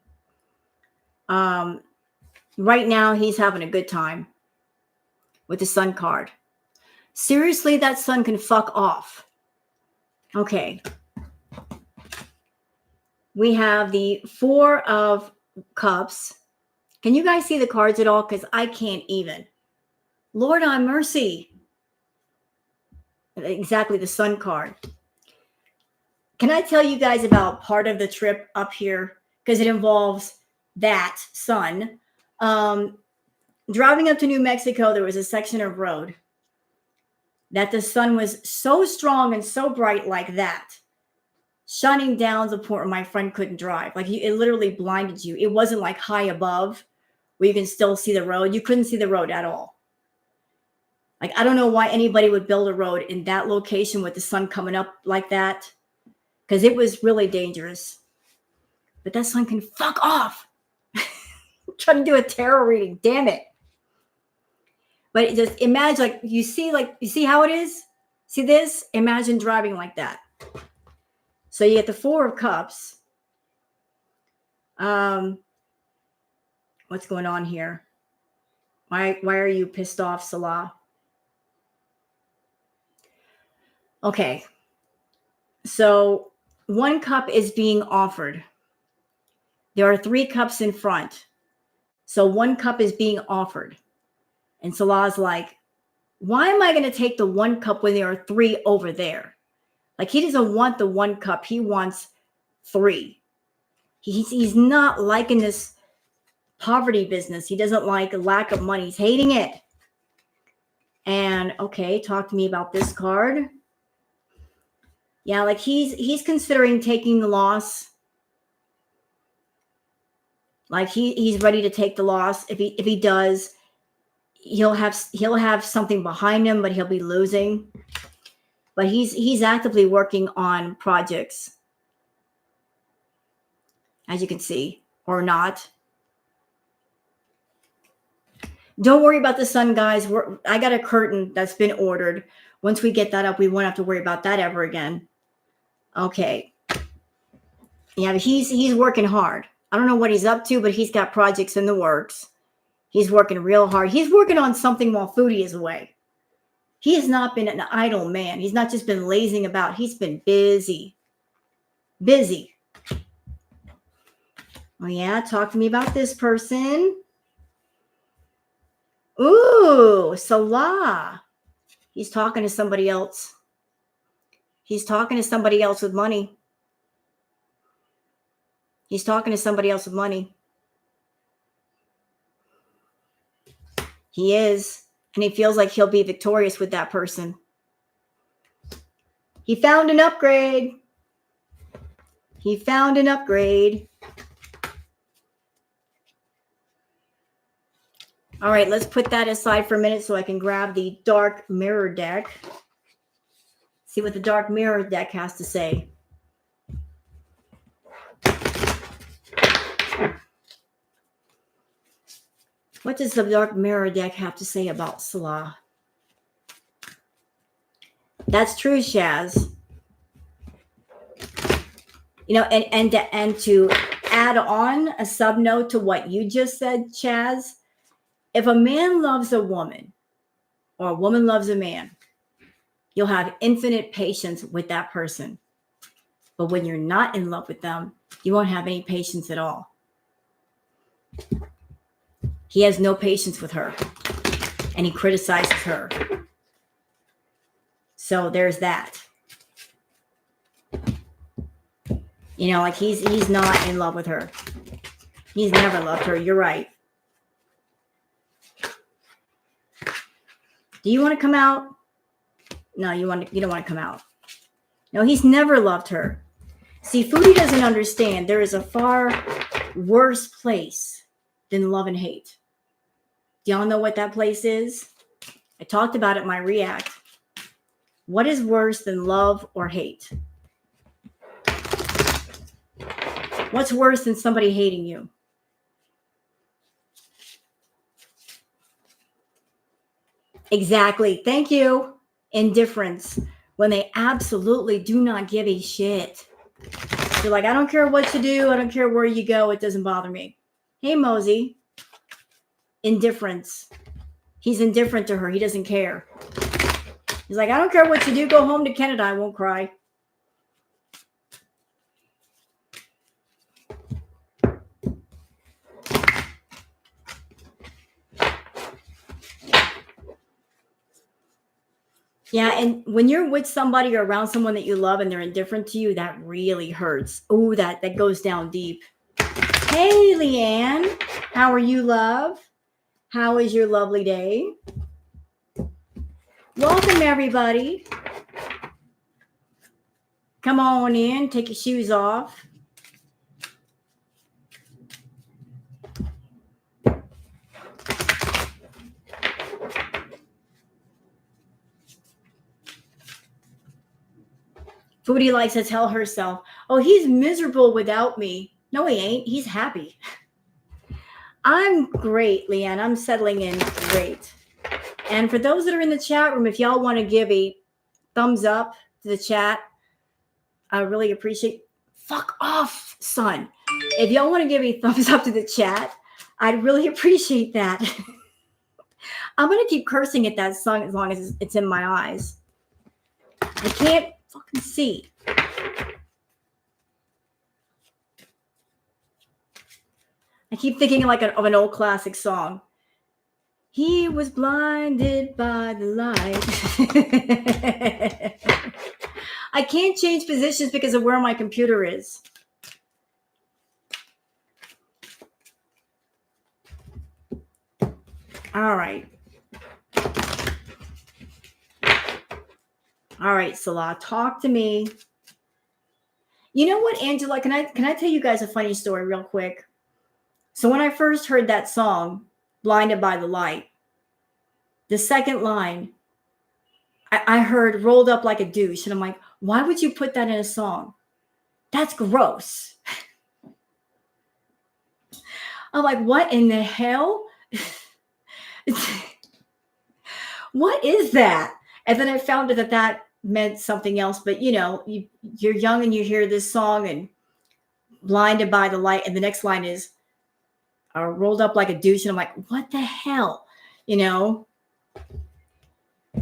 Right now, he's having a good time with the Sun card. Seriously, that Sun can fuck off. Okay. We have the Four of Cups. Can you guys see the cards at all? Because I can't even. Lord on mercy. Exactly, the Sun card. Can I tell you guys about part of the trip up here? Because it involves that Sun. Driving up to New Mexico, there was a section of road that the sun was so strong and so bright like that, shining down to the point where my friend couldn't drive. Like, it literally blinded you. It wasn't like high above where you can still see the road. You couldn't see the road at all. Like, I don't know why anybody would build a road in that location with the sun coming up like that, because it was really dangerous. But that sun can fuck off. I'm trying to do a tarot reading. Damn it. But just imagine, you see how it is? See this? Imagine driving like that. So you get the Four of Cups. What's going on here? Why are you pissed off, Salah? Okay. So one cup is being offered. There are 3 cups in front. So one cup is being offered. And Salah's like, why am I going to take the 1 cup when there are 3 over there? Like, he doesn't want the 1 cup. He wants 3. He's not liking this poverty business. He doesn't like a lack of money. He's hating it. And okay, talk to me about this card. Yeah, like he's considering taking the loss. Like, he's ready to take the loss. If he does, he'll have something behind him, but he'll be losing. But he's actively working on projects, as you can see, or not. Don't worry about the sun, guys. I got a curtain that's been ordered. Once we get that up, we won't have to worry about that ever again. Okay. Yeah, but he's working hard. I don't know what he's up to, but he's got projects in the works. He's working real hard. He's working on something while Foodie is away. He has not been an idle man. He's not just been lazing about. He's been busy. Busy. Oh, yeah? Talk to me about this person. Ooh, Salah. He's talking to somebody else. He's talking to somebody else with money. He's talking to somebody else with money. He is. And he feels like he'll be victorious with that person. He found an upgrade. He found an upgrade. All right, let's put that aside for a minute so I can grab the dark mirror deck. See what the dark mirror deck has to say. What does the dark mirror deck have to say about Salah? That's true, Shaz. You know, and to add on a sub note to what you just said, Chaz, if a man loves a woman or a woman loves a man, you'll have infinite patience with that person. But when you're not in love with them, you won't have any patience at all. He has no patience with her, and he criticizes her. So there's that. You know, like he's not in love with her. He's never loved her. You're right. Do you want to come out? No, you don't want to come out. No, he's never loved her. See, Foodie doesn't understand. There is a far worse place than love and hate. Do y'all know what that place is? I talked about it in my React. What is worse than love or hate? What's worse than somebody hating you? Exactly. Thank you. Indifference. When they absolutely do not give a shit. They're like, I don't care what you do. I don't care where you go. It doesn't bother me. Hey, Mosey. Indifference. He's indifferent to her. He doesn't care. He's like, I don't care what you do. Go home to Canada. I won't cry. Yeah, and when you're with somebody or around someone that you love and they're indifferent to you, that really hurts. Oh, that goes down deep. Hey, Leanne. How are you, love? How is your lovely day? Welcome, everybody. Come on in. Take your shoes off. Foodie likes to tell herself, oh, he's miserable without me. No, he ain't. He's happy. I'm great, Leanne. I'm settling in great. And for those that are in the chat room, if y'all want to give a thumbs up to the chat, I really appreciate. Fuck off, son. If y'all want to give a thumbs up to the chat, I'd really appreciate that. I'm going to keep cursing at that song as long as it's in my eyes. I can't fucking see. I keep thinking like of an old classic song. He was blinded by the light. I can't change positions because of where my computer is. All right. All right, Salah, talk to me. You know what, Angela? Can I tell you guys a funny story real quick? So when I first heard that song, Blinded by the Light, the second line, I heard rolled up like a douche. And I'm like, why would you put that in a song? That's gross. I'm like, what in the hell? What is that? And then I found out that meant something else. But, you know, you're young and you hear this song and blinded by the light. And the next line is rolled up like a douche. And I'm like, what the hell? You know?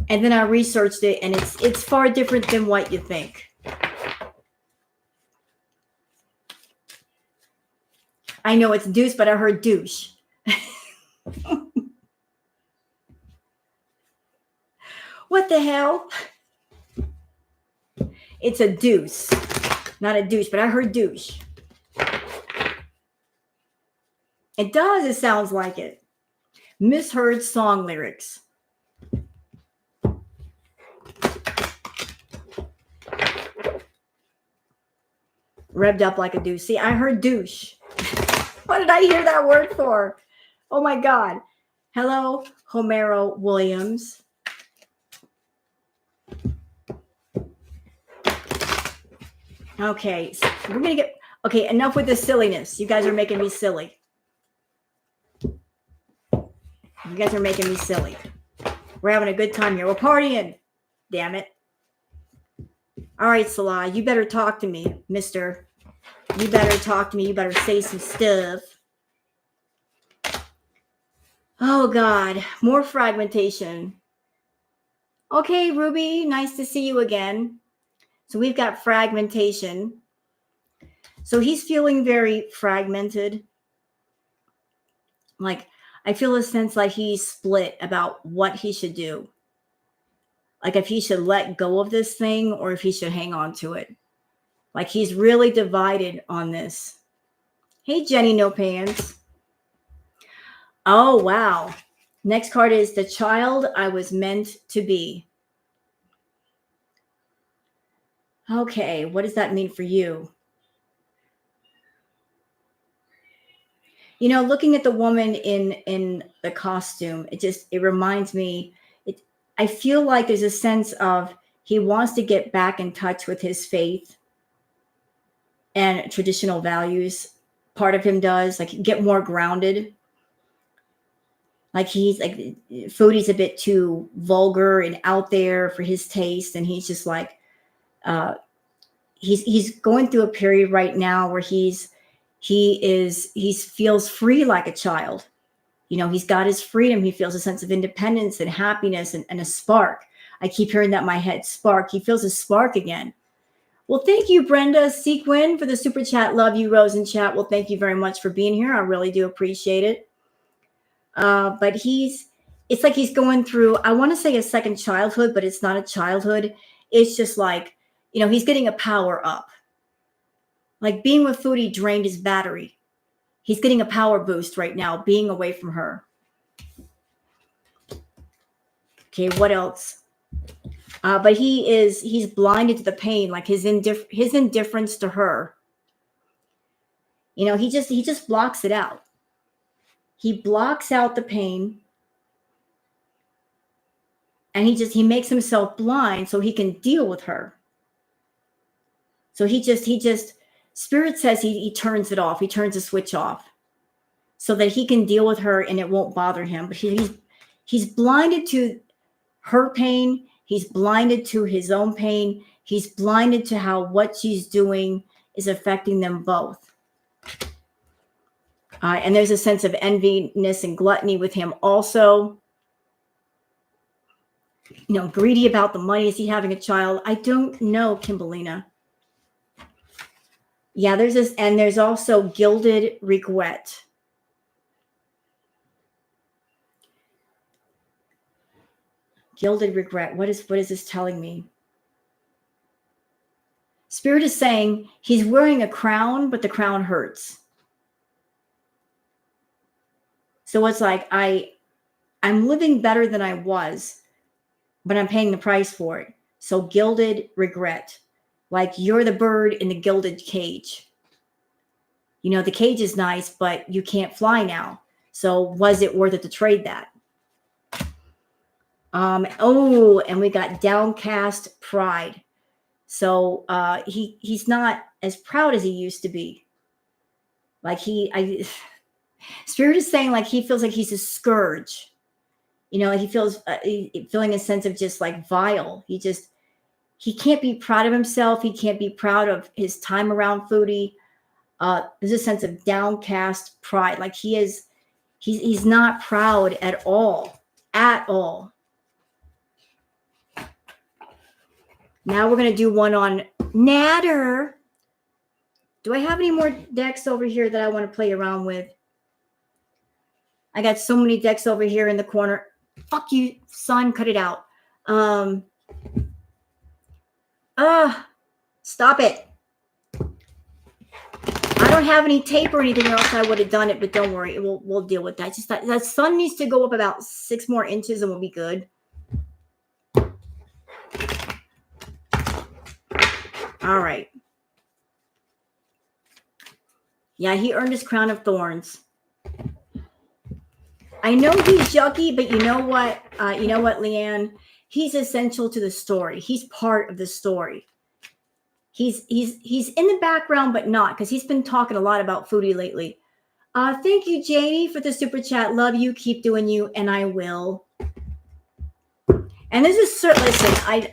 And then I researched it, and it's far different than what you think. I know it's deuce, but I heard douche. What the hell? It's a deuce, not a douche, but I heard douche. It does. It sounds like it. Misheard song lyrics. Revved up like a douche. See, I heard douche. What did I hear that word for? Oh my God. Hello, Homero Williams. Okay, so we're going to get... Okay, enough with the silliness. You guys are making me silly. You guys are making me silly. We're having a good time here. We're partying. Damn it. All right, Salah, you better talk to me, mister. You better talk to me. You better say some stuff. Oh, God. More fragmentation. Okay, Ruby, nice to see you again. So we've got fragmentation. So he's feeling very fragmented. Like, I feel a sense like he's split about what he should do. Like if he should let go of this thing or if he should hang on to it. Like he's really divided on this. Hey, Jenny, no pants. Oh, wow. Next card is the child I was meant to be. Okay, what does that mean for you? You know, looking at the woman in the costume, it reminds me, I feel like there's a sense of he wants to get back in touch with his faith and traditional values. Part of him does, like, get more grounded. Like he's like, Foodie's a bit too vulgar and out there for his taste, and he's just like, he's going through a period right now where he feels free like a child. You know, he's got his freedom. He feels a sense of independence and happiness and a spark. I keep hearing that in my head, spark. He feels a spark again. Well, thank you, Brenda Sequin, for the super chat. Love you, Rose in chat. Well, thank you very much for being here. I really do appreciate it. But it's like he's going through, I want to say a second childhood, but it's not a childhood. It's just like, you know, he's getting a power up. Like being with Foodie drained his battery. He's getting a power boost right now, being away from her. Okay, what else? But he's blinded to the pain, like his indifference to her. You know, he just blocks it out. He blocks out the pain. And he makes himself blind so he can deal with her. So he just Spirit says he turns it off. He turns the switch off so that he can deal with her and it won't bother him. But he's blinded to her pain. He's blinded to his own pain. He's blinded to how what she's doing is affecting them both. And there's a sense of enviness and gluttony with him also. You know, greedy about the money. Is he having a child? I don't know, Kimberlina. Yeah, there's this, and there's also gilded regret. Gilded regret. What is this telling me? Spirit is saying he's wearing a crown, but the crown hurts. So it's like I'm living better than I was, but I'm paying the price for it. So gilded regret. Like you're the bird in the gilded cage. You know, the cage is nice, but you can't fly now. So was it worth it to trade that? And we got downcast pride. So he's not as proud as he used to be. Like Spirit is saying like he feels like he's a scourge. You know, he feels feeling a sense of just like vile. He can't be proud of himself. He can't be proud of his time around Foodie. There's a sense of downcast pride. Like he's not proud at all. At all. Now we're going to do one on Natter. Do I have any more decks over here that I want to play around with? I got so many decks over here in the corner. Fuck you, son. Cut it out. Stop it. I don't have any tape or anything else. I would have done it, but don't worry. We'll deal with that. Just that sun needs to go up about 6 more inches and we'll be good. All right. Yeah, he earned his crown of thorns. I know he's yucky, but you know what? Leanne? He's essential to the story. He's part of the story. He's in the background, but not, because he's been talking a lot about Foodie lately. Thank you, Janie, for the super chat. Love you. Keep doing you, and I will. And this is listen.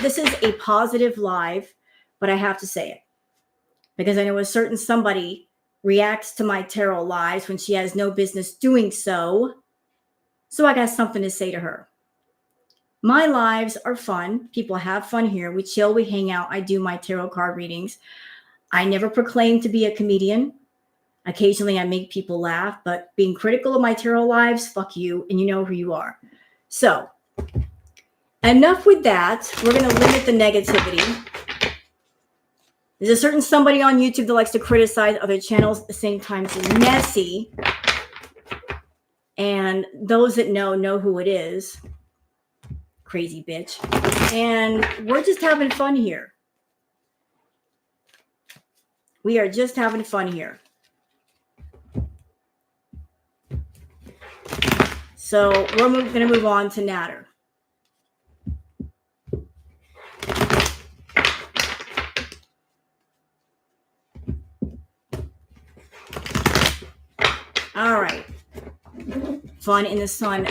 This is a positive live, but I have to say it because I know a certain somebody reacts to my tarot lives when she has no business doing so. So I got something to say to her. My lives are fun. People have fun here. We chill, we hang out. I do my tarot card readings. I never proclaim to be a comedian. Occasionally I make people laugh, but being critical of my tarot lives, fuck you, and you know who you are. So enough with that. We're going to limit the negativity. There's a certain somebody on YouTube that likes to criticize other channels at the same time. It's messy. And those that know who it is. Crazy bitch. And we're just having fun here. We are just having fun here. So we're going to move on to Natter. All right. Fun in the sun.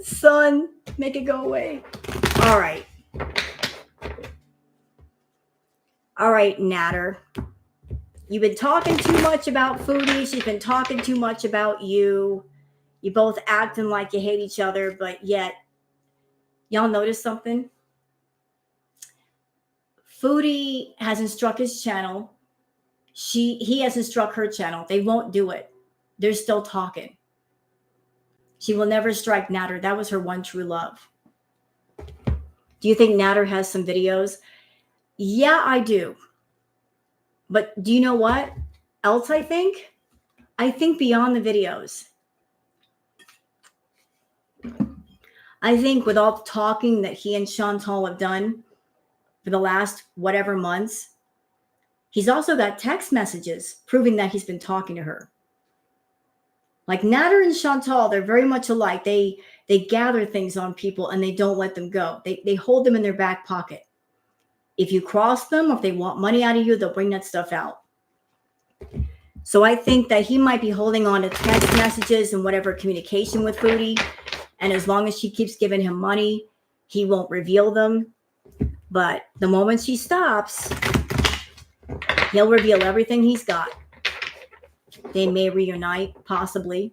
Sun, make it go away. All right. All right, Natter. You've been talking too much about Foodie. She's been talking too much about you. You both acting like you hate each other, but yet, y'all notice something? Foodie hasn't struck his channel. He hasn't struck her channel. They won't do it. They're still talking. She will never strike Natter. That was her one true love. Do you think Natter has some videos? Yeah, I do. But do you know what else I think? I think beyond the videos. I think with all the talking that he and Chantal have done for the last whatever months, he's also got text messages proving that he's been talking to her. Like Natter and Chantal, they're very much alike. They gather things on people and they don't let them go. They hold them in their back pocket. If you cross them, or if they want money out of you, they'll bring that stuff out. So I think that he might be holding on to text messages and whatever communication with Foodie. And as long as she keeps giving him money, he won't reveal them. But the moment she stops, he'll reveal everything he's got. They may reunite, possibly.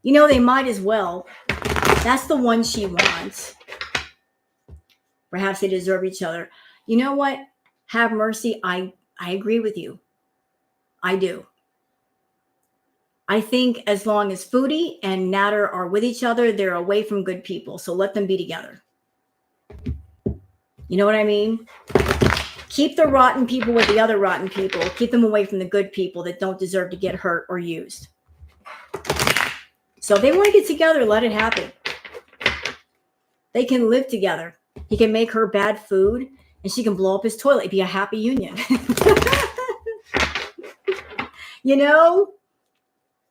You know, they might as well. That's the one she wants. Perhaps they deserve each other. You know what? Have mercy. I agree with you. I do. I think as long as Foodie and Natter are with each other, they're away from good people. So let them be together. You know what I mean? Keep the rotten people with the other rotten people. Keep them away from the good people that don't deserve to get hurt or used. So if they want to get together, let it happen. They can live together. He can make her bad food and she can blow up his toilet. It'd be a happy union. You know?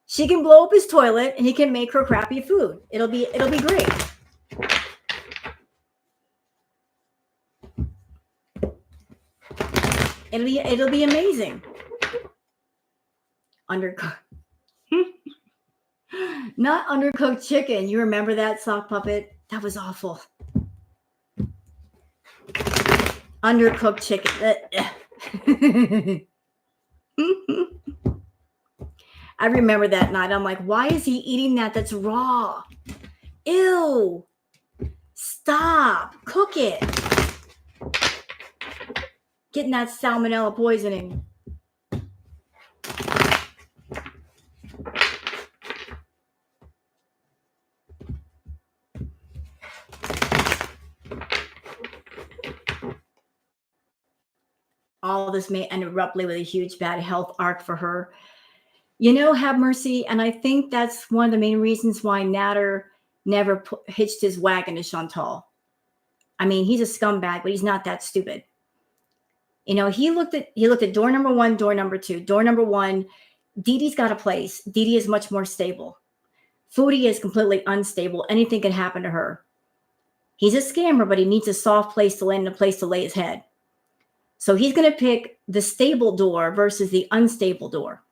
She can blow up his toilet and he can make her crappy food. It'll be great. It'll be amazing. Undercooked. Not undercooked chicken. You remember that, sock puppet? That was awful. Undercooked chicken. I remember that night. I'm like, why is he eating that? That's raw. Ew. Stop. Cook it. Getting that salmonella poisoning. All this may end abruptly with a huge bad health arc for her. You know, have mercy. And I think that's one of the main reasons why Natter never hitched his wagon to Chantal. I mean, he's a scumbag, but he's not that stupid. You know, he looked at door number one, door number two. Door number one, Dee Dee's got a place. Dee Dee is much more stable. Foodie is completely unstable. Anything can happen to her. He's a scammer, but he needs a soft place to land and a place to lay his head. So he's going to pick the stable door versus the unstable door.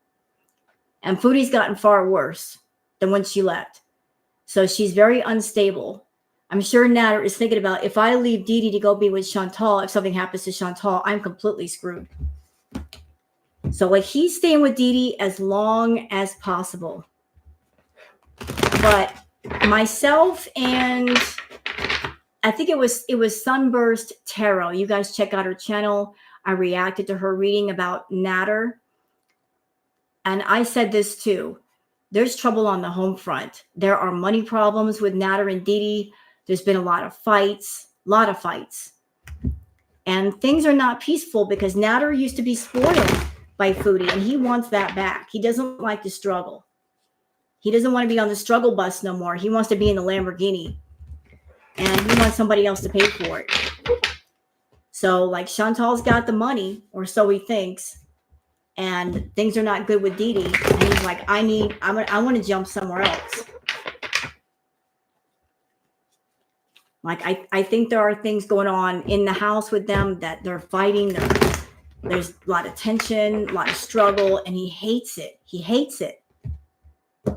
And Foodie's gotten far worse than when she left. So she's very unstable. I'm sure Natter is thinking about, if I leave Dee Dee to go be with Chantal, if something happens to Chantal, I'm completely screwed. So like, he's staying with Dee Dee as long as possible. But myself and I think it was Sunburst Tarot. You guys check out her channel. I reacted to her reading about Natter. And I said this too. There's trouble on the home front. There are money problems with Natter and Dee Dee. There's been a lot of fights. And things are not peaceful because Natter used to be spoiled by Foodie, and he wants that back. He doesn't like the struggle. He doesn't want to be on the struggle bus no more. He wants to be in the Lamborghini. And he wants somebody else to pay for it. So like, Chantal's got the money, or so he thinks. And things are not good with Dee Dee. And he's like, I want to jump somewhere else. Like, I think there are things going on in the house with them that they're fighting. There's a lot of tension, a lot of struggle, and he hates it. He hates it.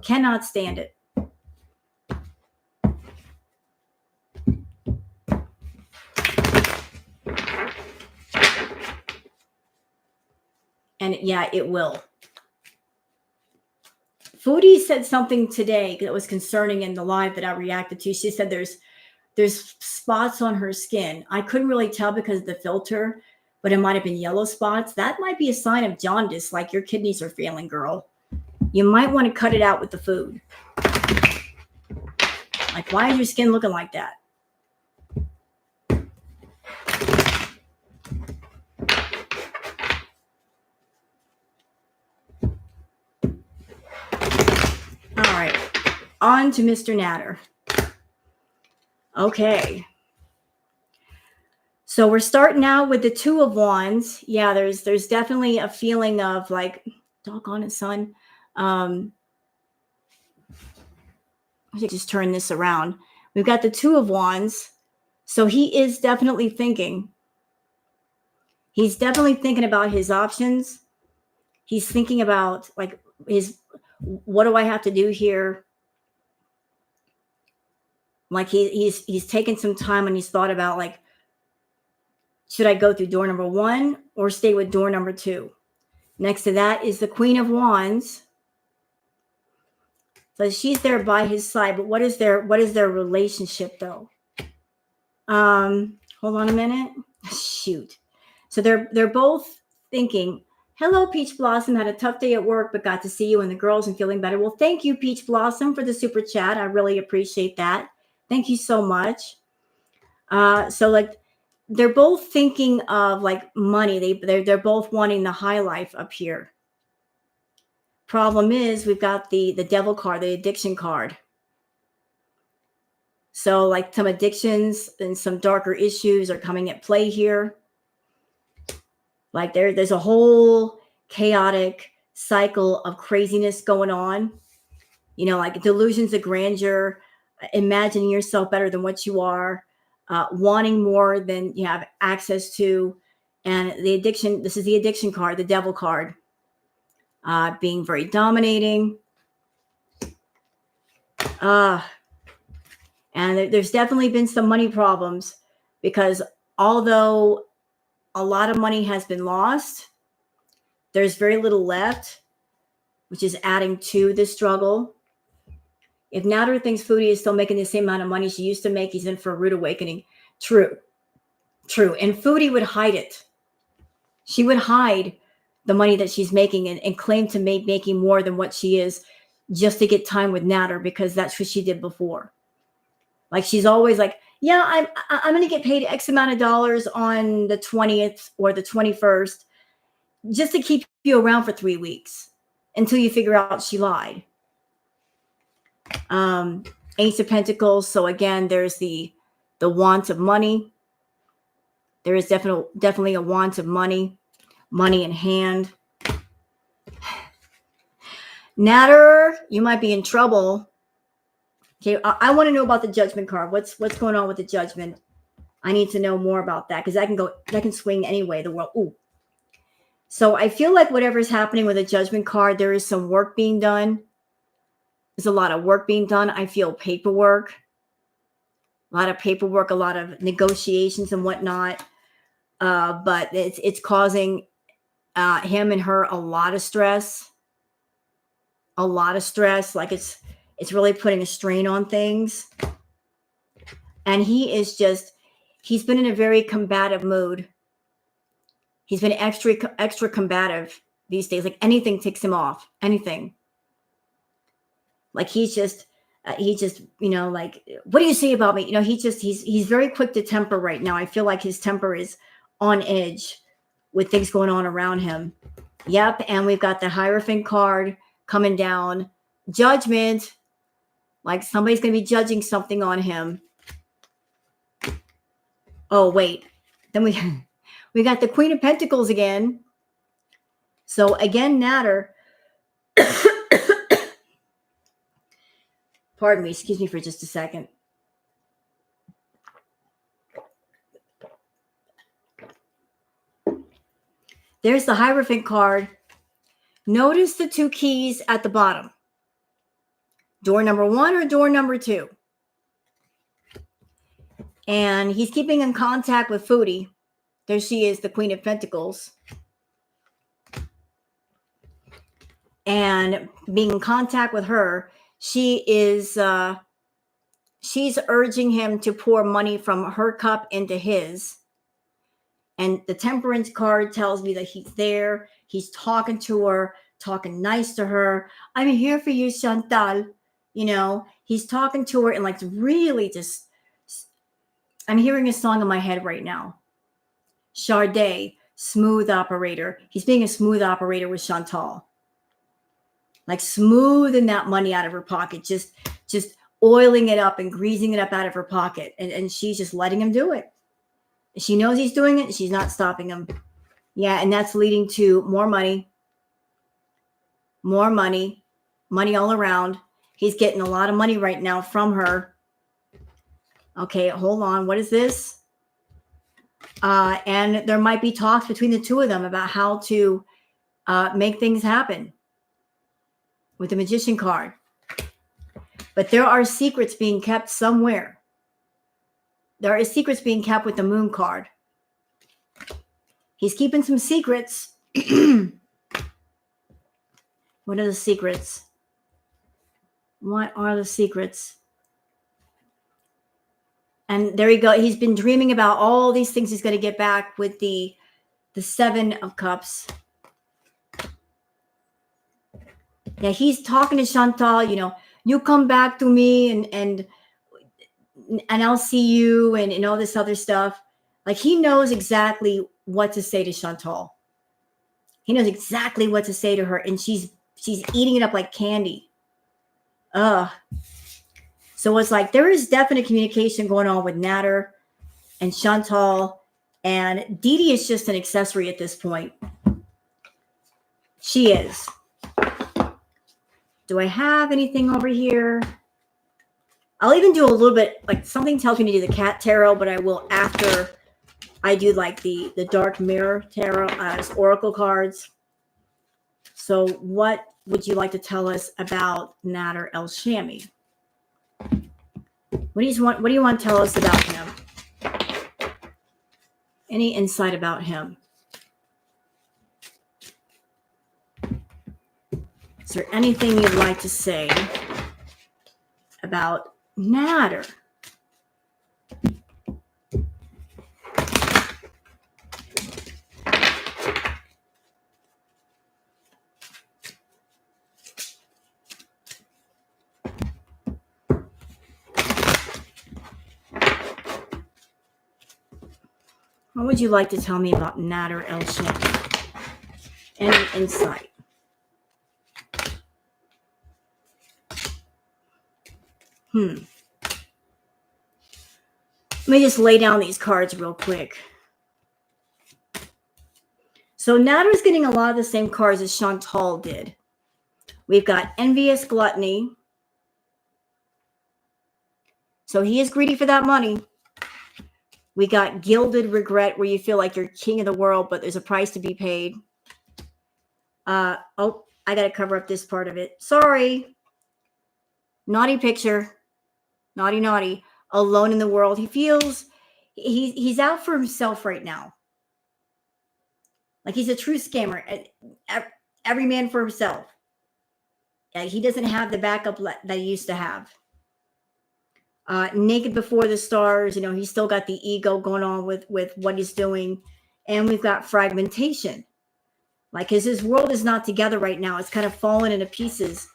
Cannot stand it. And yeah, it will. Foodie said something today that was concerning in the live that I reacted to. She said there's spots on her skin. I couldn't really tell because of the filter, but it might have been yellow spots. That might be a sign of jaundice, like your kidneys are failing, girl. You might want to cut it out with the food. Like, why is your skin looking like that? All right, on to Mr. Natter. Okay. So we're starting out with the Two of Wands. Yeah, there's definitely a feeling of like, doggone it, son. I should just turn this around. We've got the Two of Wands. So he is definitely thinking. He's definitely thinking about his options. He's thinking about like what do I have to do here? Like he's taken some time and he's thought about like, should I go through door number one or stay with door number two? Next to that is the Queen of Wands. So she's there by his side, but what is their relationship though? Hold on a minute. Shoot. So they're both thinking, hello, Peach Blossom. Had a tough day at work, but got to see you and the girls and feeling better. Well, thank you, Peach Blossom, for the super chat. I really appreciate that. Thank you so much. So like, they're both thinking of like money. They're both wanting the high life up here. Problem is, we've got the devil card, the addiction card. So like, some addictions and some darker issues are coming at play here. Like there's a whole chaotic cycle of craziness going on. You know, like delusions of grandeur, imagining yourself better than what you are, wanting more than you have access to. And the addiction, this is the addiction card, the devil card. Being very dominating. And there's definitely been some money problems because although a lot of money has been lost, there's very little left, which is adding to the struggle. If Natter thinks Foodie is still making the same amount of money she used to make, he's in for a rude awakening. True. And Foodie would hide it. She would hide the money that she's making and claim to making more than what she is just to get time with Natter, because that's what she did before. Like, she's always like, yeah, I'm going to get paid X amount of dollars on the 20th or the 21st just to keep you around for 3 weeks until you figure out she lied. Ace of Pentacles. So again, there's the want of money. There is definitely a want of money in hand. Natter, you might be in trouble. Okay, I want to know about the judgment card. What's going on with the judgment? I need to know more about that because that can swing any way the world. Ooh. So I feel like whatever's happening with the judgment card, there is some work being done. There's a lot of work being done. I feel paperwork, a lot of negotiations and whatnot. But it's causing him and her a lot of stress. Like it's really putting a strain on things. And he's been in a very combative mood. He's been extra combative these days. Like anything ticks him off. Anything. Like he's just, like, what do you say about me? He's very quick to temper right now. I feel like his temper is on edge with things going on around him. Yep. And we've got the Hierophant card coming down. Judgment. Like somebody's going to be judging something on him. Oh, wait. Then we got the Queen of Pentacles again. So again, Natter. Pardon me. Excuse me for just a second. There's the Hierophant card. Notice the two keys at the bottom. Door number 1 or door number 2. And he's keeping in contact with Foodie. There she is, the Queen of Pentacles. And being in contact with her, she's urging him to pour money from her cup into his. And the Temperance card tells me that he's there. He's talking to her, talking nice to her. I'm here for you, Chantal. He's talking to her and like really just, I'm hearing a song in my head right now. Sade, smooth operator. He's being a smooth operator with Chantal. Like smoothing that money out of her pocket, just oiling it up and greasing it up out of her pocket. And she's just letting him do it. She knows he's doing it. She's not stopping him. Yeah, and that's leading to more money all around. He's getting a lot of money right now from her. Okay, hold on. What is this? And there might be talks between the two of them about how to make things happen with the Magician card. But there are secrets being kept somewhere. There are secrets being kept with the Moon card. He's keeping some secrets. What are the secrets? What are the secrets? And there you go. He's been dreaming about all these things he's going to get back with the 7 of Cups. Yeah, he's talking to Chantal, you come back to me and I'll see you and all this other stuff. Like he knows exactly what to say to Chantal. He knows exactly what to say to her, and she's eating it up like candy. So it's like there is definite communication going on with Natter and Chantal, and Dee Dee is just an accessory at this point. She is. Do I have anything over here? I'll even do a little bit, like something tells me to do the cat tarot, but I will after I do like the dark mirror tarot as oracle cards. So what would you like to tell us about Nader El Shami? What do you want to tell us about him? Any insight about him? Is there anything you'd like to say about Nader? What would you like to tell me about Nader El Shami? Any insight? Let me just lay down these cards real quick. So Natter's getting a lot of the same cards as Chantal did. We've got envious gluttony. So he is greedy for that money. We got gilded regret, where you feel like you're king of the world, but there's a price to be paid. Oh, I got to cover up this part of it. Sorry. Naughty picture. Naughty, naughty. Alone in the world. He feels he's out for himself right now. Like he's a true scammer. Every man for himself. He doesn't have the backup that he used to have. Naked before the stars. You know, he's still got the ego going on with what he's doing. And we've got fragmentation. Like his world is not together right now. It's kind of fallen into pieces.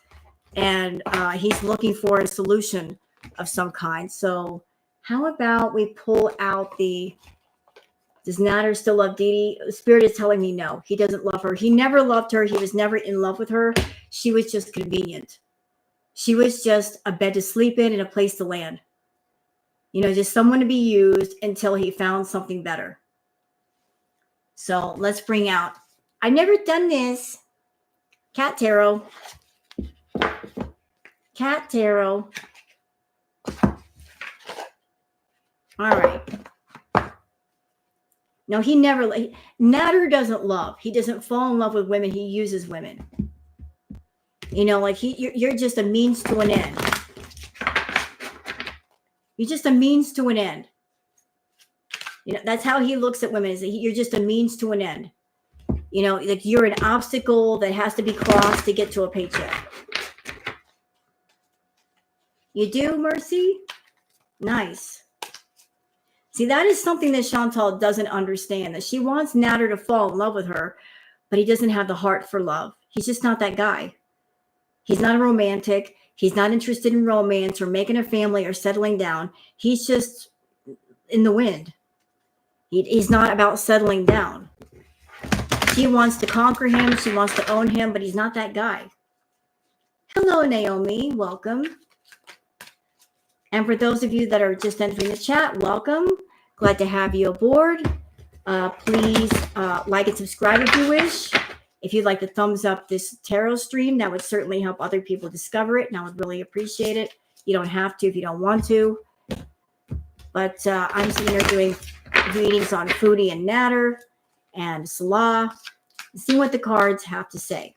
And he's looking for a solution of some kind. So how about we pull out does Natter still love Dee Dee? Spirit is telling me no. He doesn't love her. He never loved her. He was never in love with her. She was just convenient. She was just a bed to sleep in and a place to land. You know, just someone to be used until he found something better. So let's bring out, I've never done this. Cat Tarot. Cat Tarot. All right. No, he never, Natter doesn't love. He doesn't fall in love with women. He uses women. You know, like you're just a means to an end. You're just a means to an end. You know, that's how he looks at women, is that you're just a means to an end. You know, like you're an obstacle that has to be crossed to get to a paycheck. You do, Mercy? Nice. See, that is something that Chantal doesn't understand, that she wants Natter to fall in love with her, but he doesn't have the heart for love. He's just not that guy. He's not a romantic. He's not interested in romance or making a family or settling down. He's just in the wind. He's not about settling down. She wants to conquer him. She wants to own him, but he's not that guy. Hello, Naomi. Welcome. And for those of you that are just entering the chat, welcome. Glad to have you aboard. Please like and subscribe if you wish. If you'd like to thumbs up this tarot stream, that would certainly help other people discover it, and I would really appreciate it. You don't have to if you don't want to. But I'm sitting here doing readings on Foodie and Natter and Salah, and seeing what the cards have to say.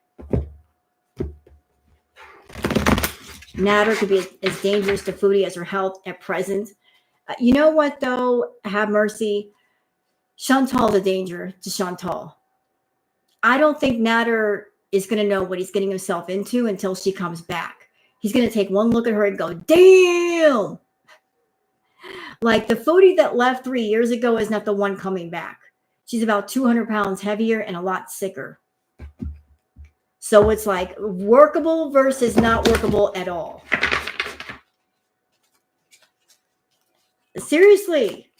Natter could be as dangerous to Foodie as her health at present. You know what, though? Have mercy. Chantal's a danger to Chantal. I don't think Natter is going to know what he's getting himself into until she comes back. He's going to take one look at her and go, damn! Like the Foodie that left 3 years ago is not the one coming back. She's about 200 pounds heavier and a lot sicker. So it's like workable versus not workable at all. Seriously,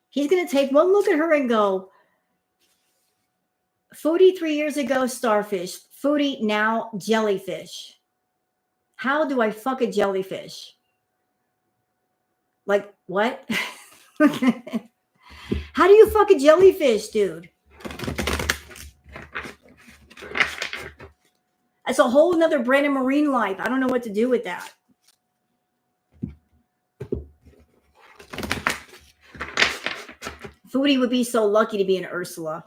he's going to take one look at her and go, Foodie 3 years ago, starfish. Foodie now, jellyfish. How do I fuck a jellyfish? Like, what? How do you fuck a jellyfish, dude? That's a whole nother brand of marine life. I don't know what to do with that. Foodie would be so lucky to be an Ursula.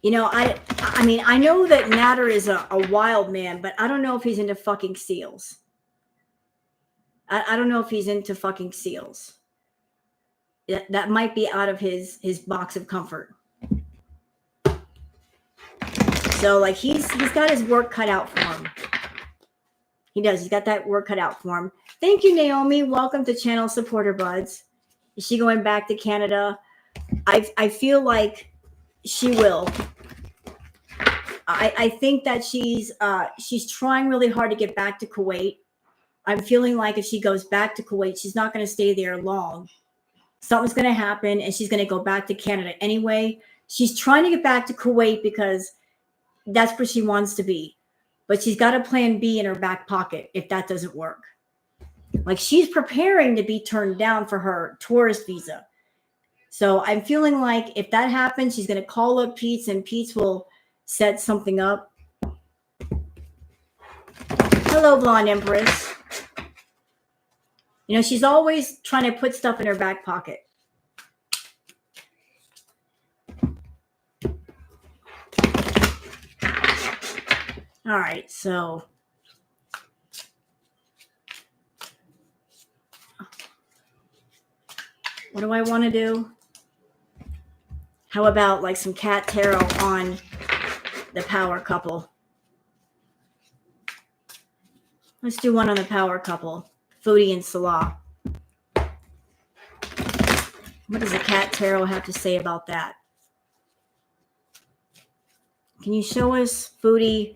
You know, I mean, I know that Natter is a wild man, but I don't know if he's into fucking seals. I don't know if he's into fucking seals. That might be out of his box of comfort. So, like, he's got his work cut out for him. He does. He's got that work cut out for him. Thank you, Naomi. Welcome to Channel Supporter Buds. Is she going back to Canada? I feel like she will. I think that she's trying really hard to get back to Kuwait. I'm feeling like if she goes back to Kuwait, she's not going to stay there long. Something's going to happen, and she's going to go back to Canada anyway. She's trying to get back to Kuwait because that's where she wants to be. But she's got a plan B in her back pocket if that doesn't work. Like she's preparing to be turned down for her tourist visa. So I'm feeling like if that happens, she's going to call up Pete's and Pete's will set something up. Hello, Blonde Empress. You know, she's always trying to put stuff in her back pocket. All right, so what do I want to do? How about like some cat tarot on the power couple? Let's do one on the power couple, Foodie and Salah. What does the cat tarot have to say about that? Can you show us Foodie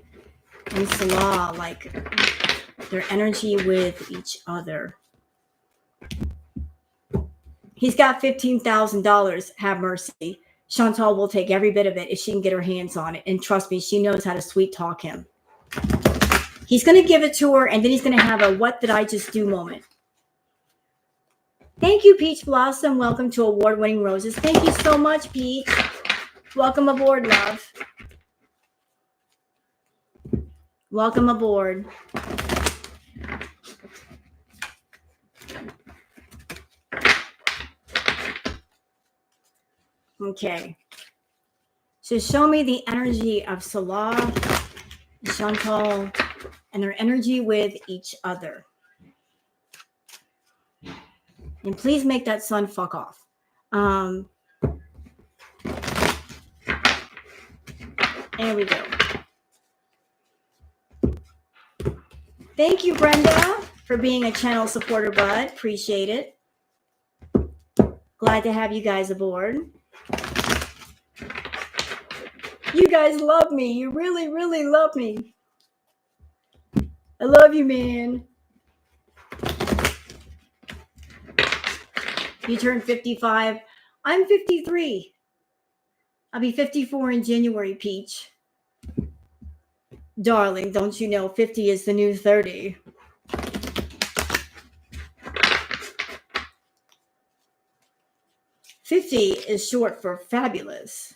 and Salah, like their energy with each other? He's got $15,000. Have mercy. Chantal will take every bit of it if she can get her hands on it. And trust me, she knows how to sweet talk him. He's going to give it to her, and then he's going to have a what did I just do moment. Thank you, Peach Blossom. Welcome to Award-Winning Roses. Thank you so much, Peach. Welcome aboard, love. Welcome aboard. Okay. So show me the energy of Salah, Chantal, and their energy with each other. And please make that sun fuck off. There we go. Thank you, Brenda, for being a channel supporter, bud. Appreciate it. Glad to have you guys aboard. You guys love me. You really, really love me. I love you, man. You turned 55. I'm 53. I'll be 54 in January, Peach. Darling, don't you know 50 is the new 30? "50 is short for fabulous."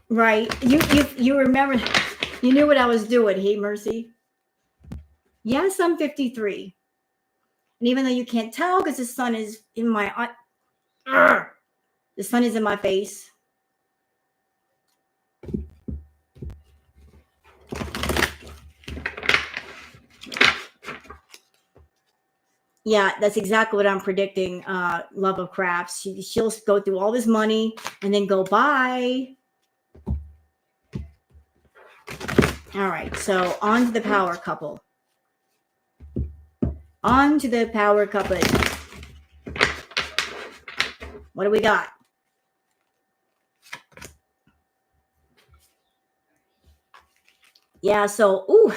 Right? You remember, you knew what I was doing, hey, Mercy? Yes, I'm 53. And even though you can't tell because the sun is in my eye, the sun is in my face. Yeah, that's exactly what I'm predicting. Love of Crafts. She'll go through all this money and then go bye. All right, so on to the power couple. On to the power couple. What do we got? Yeah, so, ooh,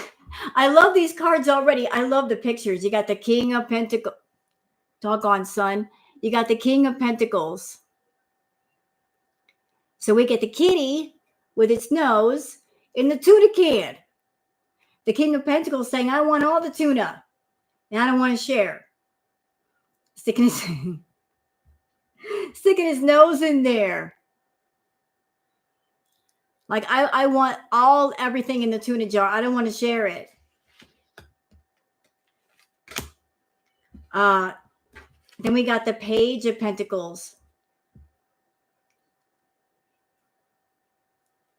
I love these cards already. I love the pictures. You got the King of Pentacles. Doggone son. You got the King of Pentacles. So we get the kitty with its nose in the tuna can. The King of Pentacles saying, I want all the tuna. And I don't want to share. Sticking his nose in there. Like, I want everything in the tuna jar. I don't want to share it. Then we got the Page of Pentacles.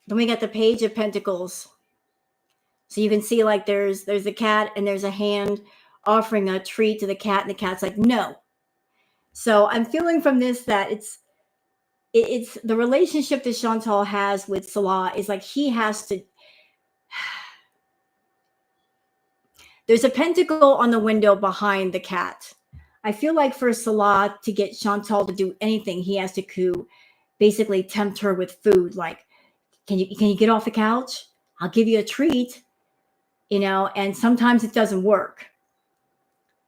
Then we got the Page of Pentacles. So you can see like there's a cat and there's a hand offering a treat to the cat, and the cat's like, no. So I'm feeling from this that it's the relationship that Chantal has with Salah is like he has to. There's a pentacle on the window behind the cat. I feel like for Salah to get Chantal to do anything, he has to basically tempt her with food. Like, can you get off the couch? I'll give you a treat. You know, and sometimes it doesn't work.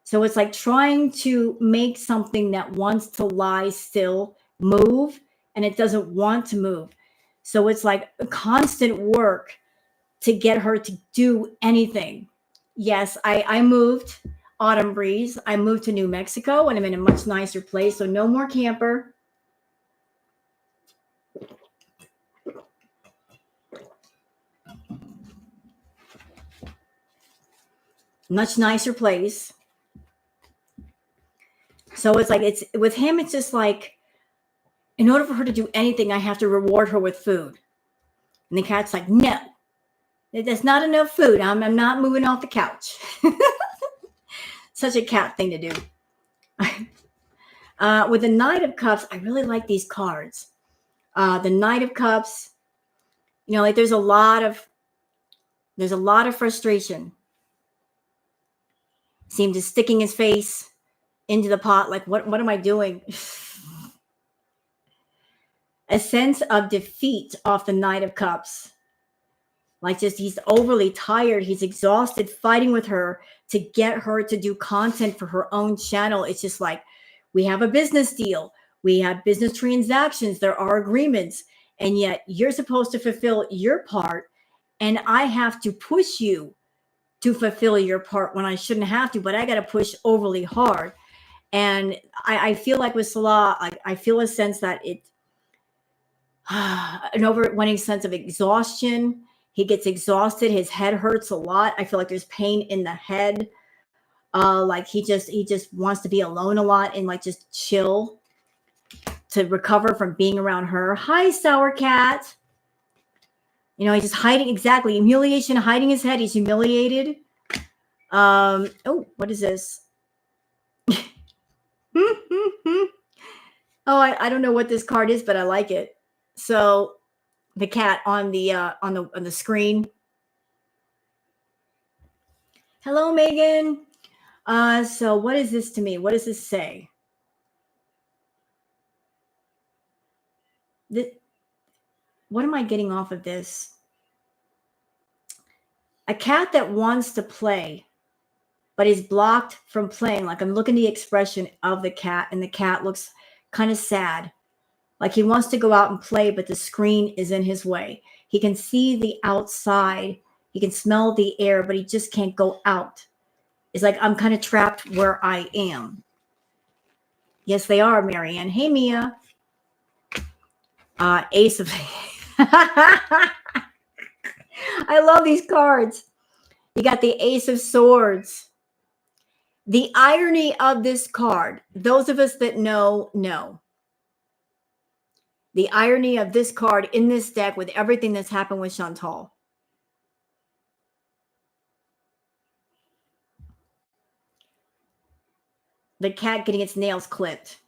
So it's like trying to make something that wants to lie still move, and it doesn't want to move. So it's like a constant work to get her to do anything. Yes, I moved. Autumn breeze. I moved to New Mexico and I'm in a much nicer place. So no more camper. Much nicer place. So it's like, it's with him, it's just like, in order for her to do anything, I have to reward her with food. And the cat's like, no, that's not enough food. I'm not moving off the couch. Such a cat thing to do. With the Knight of Cups, I really like these cards. The Knight of Cups, you know, like there's a lot of frustration. Seemed to sticking his face into the pot, like what am I doing? A sense of defeat off the Knight of Cups. Like just he's overly tired. He's exhausted fighting with her to get her to do content for her own channel. It's just like, we have a business deal. We have business transactions. There are agreements. And yet you're supposed to fulfill your part. And I have to push you to fulfill your part when I shouldn't have to, but I got to push overly hard. And I feel like with Salah, I feel a sense that an overwhelming sense of exhaustion. He gets exhausted. His head hurts a lot. I feel like there's pain in the head. Like he just wants to be alone a lot and like just chill to recover from being around her. Hi, Sour Cat. You know, he's just hiding, exactly. Humiliation, hiding his head. He's humiliated. Oh, what is this? Oh, I don't know what this card is, but I like it. So the cat on the screen. Hello, Megan. So what is this to me? What does this say? What am I getting off of this? A cat that wants to play, but is blocked from playing. Like I'm looking at the expression of the cat, and the cat looks kind of sad. Like he wants to go out and play, but the screen is in his way. He can see the outside. He can smell the air, but he just can't go out. It's like, I'm kind of trapped where I am. Yes, they are, Marianne. Hey, Mia. Ace of... I love these cards. You got the Ace of Swords. The irony of this card, those of us that know. The irony of this card in this deck with everything that's happened with Chantal. The cat getting its nails clipped.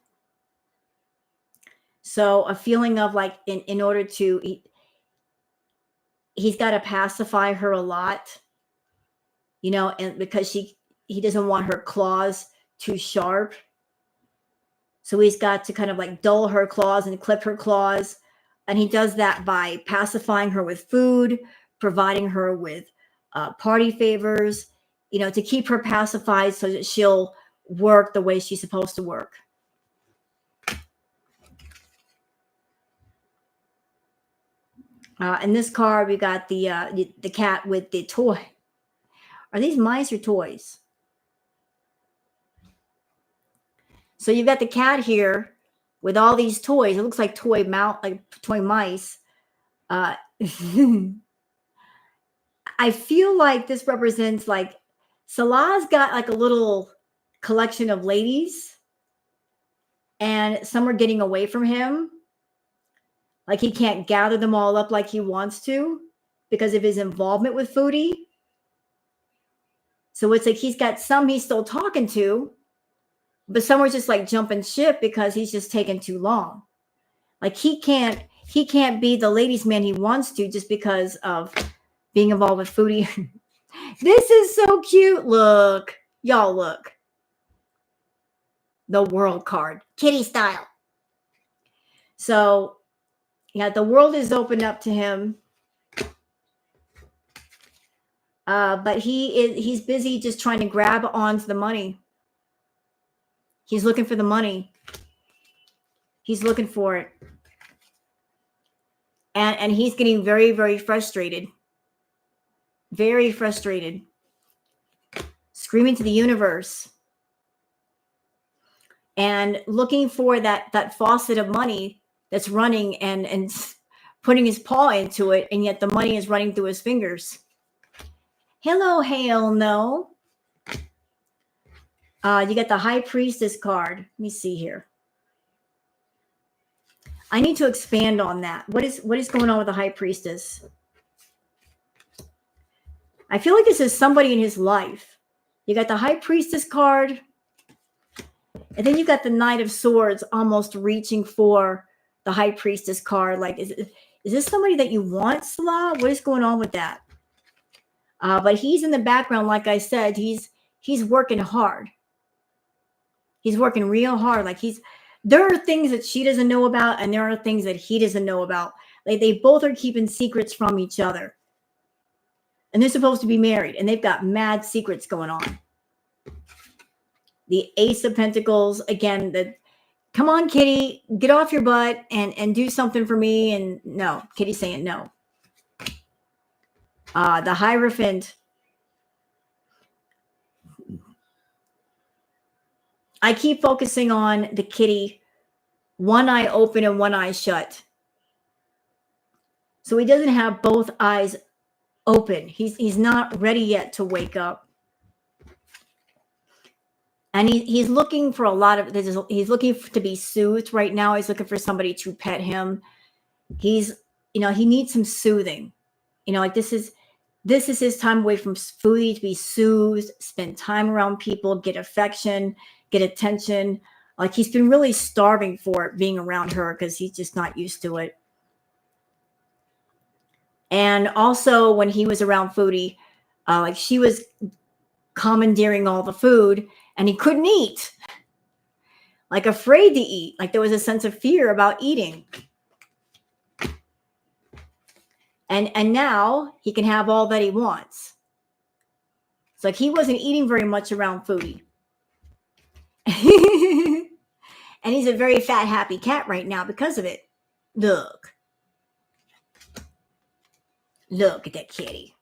So a feeling of like, in order to, he's got to pacify her a lot, you know, and because he doesn't want her claws too sharp. So he's got to kind of like dull her claws and clip her claws. And he does that by pacifying her with food, providing her with party favors, you know, to keep her pacified so that she'll work the way she's supposed to work. In this card, we got the cat with the toy. Are these mice or toys? So you've got the cat here with all these toys. It looks like toy mice. I feel like this represents like Salah's got like a little collection of ladies, and some are getting away from him. Like he can't gather them all up like he wants to because of his involvement with Foodie. So it's like he's got some he's still talking to, but some are just like jumping ship because he's just taking too long. Like he can't be the ladies' man he wants to just because of being involved with Foodie. This is so cute. Look, y'all look. The world card, kitty style. So yeah, the world is opened up to him. But he's busy just trying to grab onto the money. He's looking for the money. He's looking for it. And he's getting very, very frustrated. Very frustrated. screaming to the universe and looking for that faucet of money that's running and putting his paw into it, and yet the money is running through his fingers. Hello, hail no. You get the High Priestess card. Let me see here. I need to expand on that. What is going on with the High Priestess? I feel like this is somebody in his life. You got the High Priestess card, and then you got the Knight of Swords almost reaching for the High Priestess card. Like, is this somebody that you want, Salah? What is going on with that? But he's in the background, like I said. He's working hard. He's working real hard. Like there are things that she doesn't know about, and there are things that he doesn't know about. Like they both are keeping secrets from each other. And they're supposed to be married, and they've got mad secrets going on. The Ace of Pentacles, again, come on, Kitty, get off your butt and do something for me. And no, Kitty's saying no. The Hierophant. I keep focusing on the kitty, one eye open and one eye shut. So he doesn't have both eyes open. He's not ready yet to wake up. And he's looking for a lot of, he's looking to be soothed right now. He's looking for somebody to pet him. He needs some soothing. Like this is his time away from Foodie to be soothed, spend time around people, get affection, get attention. Like he's been really starving for it, being around her, because he's just not used to it. And also when he was around Foodie, like she was commandeering all the food and he couldn't eat, like afraid to eat. Like there was a sense of fear about eating. And now he can have all that he wants. It's like he wasn't eating very much around Foodie. And he's a very fat, happy cat right now because of it. Look at that kitty.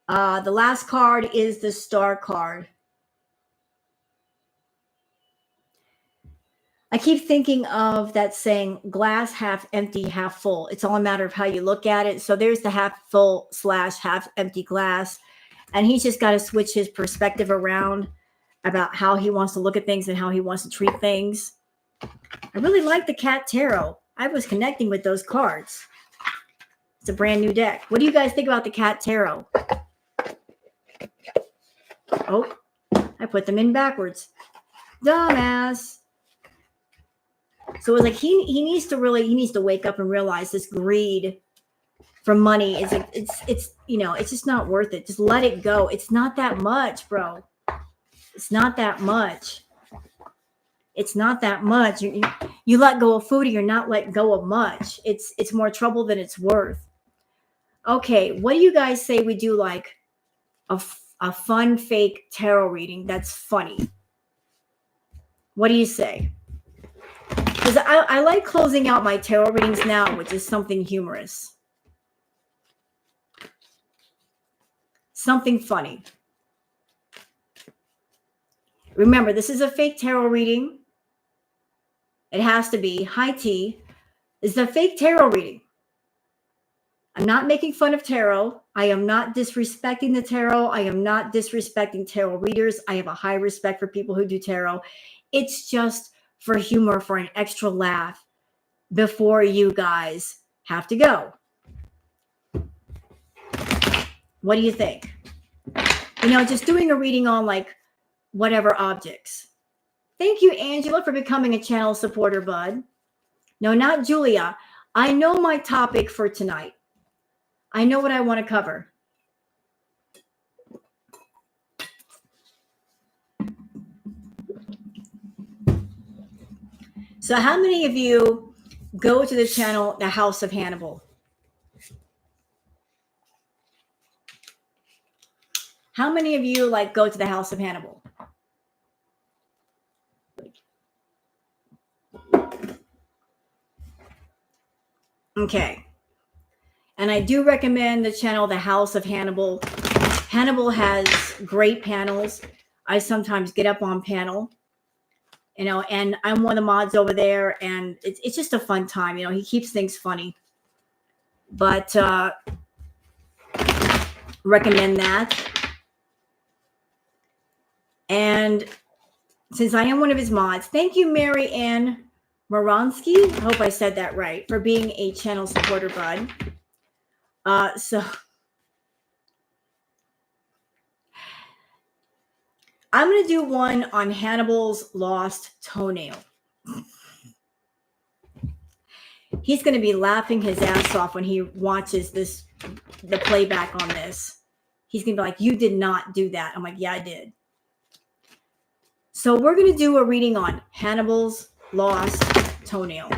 The last card is the Star card. I keep thinking of that saying, glass half empty, half full. It's all a matter of how you look at it. So there's the half full / half empty glass. And he's just got to switch his perspective around about how he wants to look at things and how he wants to treat things. I really like the Cat Tarot. I was connecting with those cards. It's a brand new deck. What do you guys think about the Cat Tarot? Oh, I put them in backwards. Dumbass. So it's like he needs to wake up and realize this greed for money is it's just not worth it. Just let it go. It's not that much, bro. It's not that much. It's not that much. You let go of Foodie, you're not letting go of much. It's more trouble than it's worth. Okay, what do you guys say we do like a fun fake tarot reading that's funny? What do you say? Because I like closing out my tarot readings now, which is something humorous. Something funny. Remember, this is a fake tarot reading. It has to be. High tea. This is a fake tarot reading. I'm not making fun of tarot. I am not disrespecting the tarot. I am not disrespecting tarot readers. I have a high respect for people who do tarot. It's just for humor, for an extra laugh before you guys have to go. What do you think? Just doing a reading on like whatever objects. Thank you, Angela, for becoming a channel supporter, bud. No, not Julia. I know my topic for tonight. I know what I want to cover. So how many of you go to the channel, The House of Hannibal? How many of you go to the House of Hannibal? Okay. And I do recommend the channel, The House of Hannibal. Hannibal has great panels. I sometimes get up on panel, and I'm one of the mods over there, and it's just a fun time. He keeps things funny. But recommend that. And since I am one of his mods, thank you, Mary Ann Moronsky. I hope I said that right, for being a channel supporter, bud. So I'm going to do one on Hannibal's lost toenail. He's going to be laughing his ass off when he watches the playback on this. He's going to be like, you did not do that. I'm like, yeah, I did. So we're going to do a reading on Hannibal's lost toenail.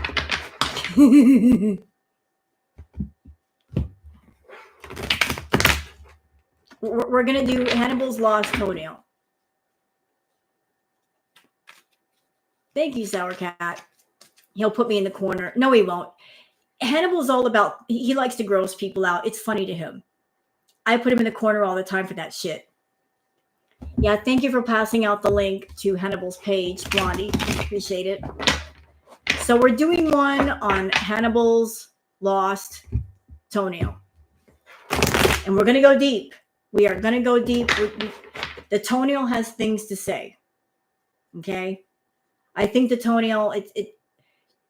We're going to do Hannibal's lost toenail. Thank you, Sour Cat. He'll put me in the corner. No, he won't. Hannibal's all about, he likes to gross people out. It's funny to him. I put him in the corner all the time for that shit. Yeah, thank you for passing out the link to Hannibal's page, Blondie. Appreciate it. So we're doing one on Hannibal's lost toenail. And we're going to go deep. We are going to go deep. The toenail has things to say. Okay? I think the toenail, it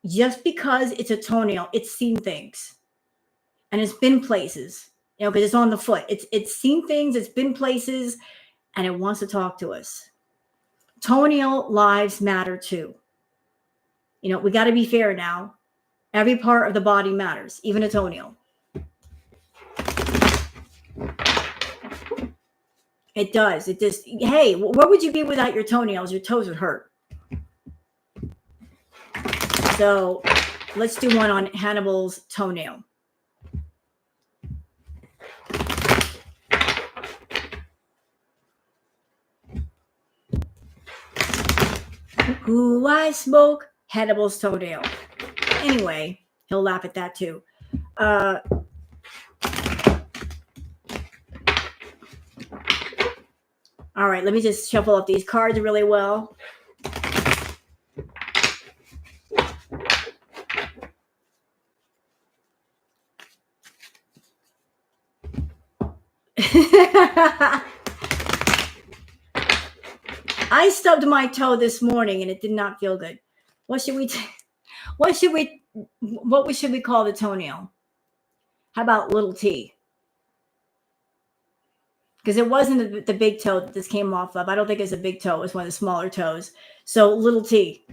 just because it's a toenail, it's seen things. And it's been places, because it's on the foot. It's seen things, it's been places, and it wants to talk to us. Toenail lives matter too. We got to be fair now. Every part of the body matters, even a toenail. It does. It just, hey, where would you be without your toenails? Your toes would hurt. So let's do one on Hannibal's toenail. Ooh, I smoke Hannibal's toenail. Anyway, he'll laugh at that too. All right, let me just shuffle up these cards really well. I stubbed my toe this morning and it did not feel good. What should we call the toenail? How about little T? Because it wasn't the big toe that this came off of. I don't think it's a big toe. It was one of the smaller toes. So little T.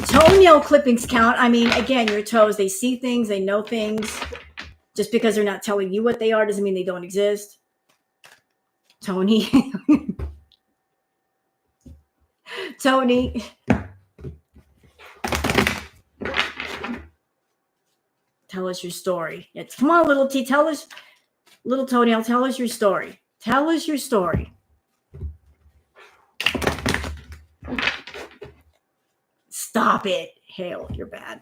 Toenail clippings count. I mean, again, your toes, they see things, they know things. Just because they're not telling you what they are doesn't mean they don't exist. Tony. Tony. Tell us your story. Come on, little T. Tell us, little toenail, tell us your story. Tell us your story. Stop it. Hale, you're bad.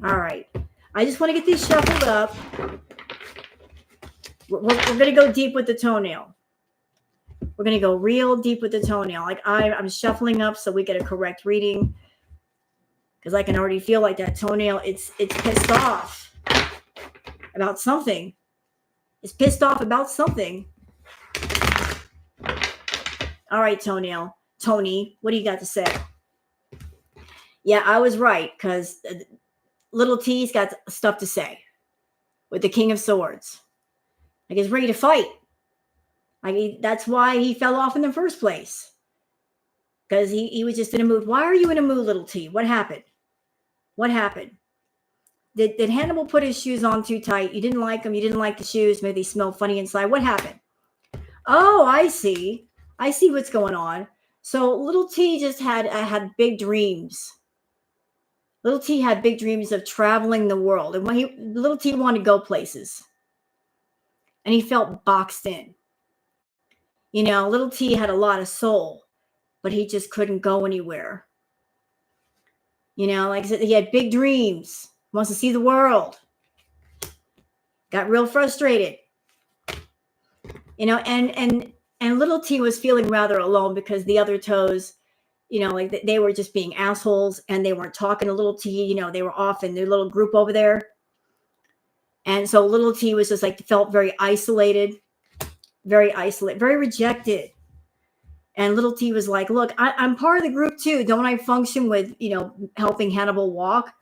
All right. I just want to get these shuffled up. We're going to go deep with the toenail. We're going to go real deep with the toenail. Like I'm shuffling up so we get a correct reading. Because I can already feel like that toenail, it's pissed off about something. It's pissed off about something. All right, toenail. Tony, what do you got to say? Yeah, I was right, because little T's got stuff to say with the King of Swords. Like he's ready to fight. Like that's why he fell off in the first place. Because he was just in a mood. Why are you in a mood, little T? What happened? What happened? Did Hannibal put his shoes on too tight? You didn't like them. You didn't like the shoes. Maybe they smelled funny inside. What happened? Oh, I see. I see what's going on. So little T just had big dreams. Little T had big dreams of traveling the world. And when little T wanted to go places. And he felt boxed in. Little T had a lot of soul, but he just couldn't go anywhere. You know, like I said, he had big dreams, wants to see the world. Got real frustrated. You know, and little T was feeling rather alone because the other toes, you know, like they were just being assholes and they weren't talking to little T. You know, they were off in their little group over there. And so little T was just like, felt very isolated, very rejected. And little T was like, look, I'm part of the group too. Don't I function with, you know, helping Hannibal walk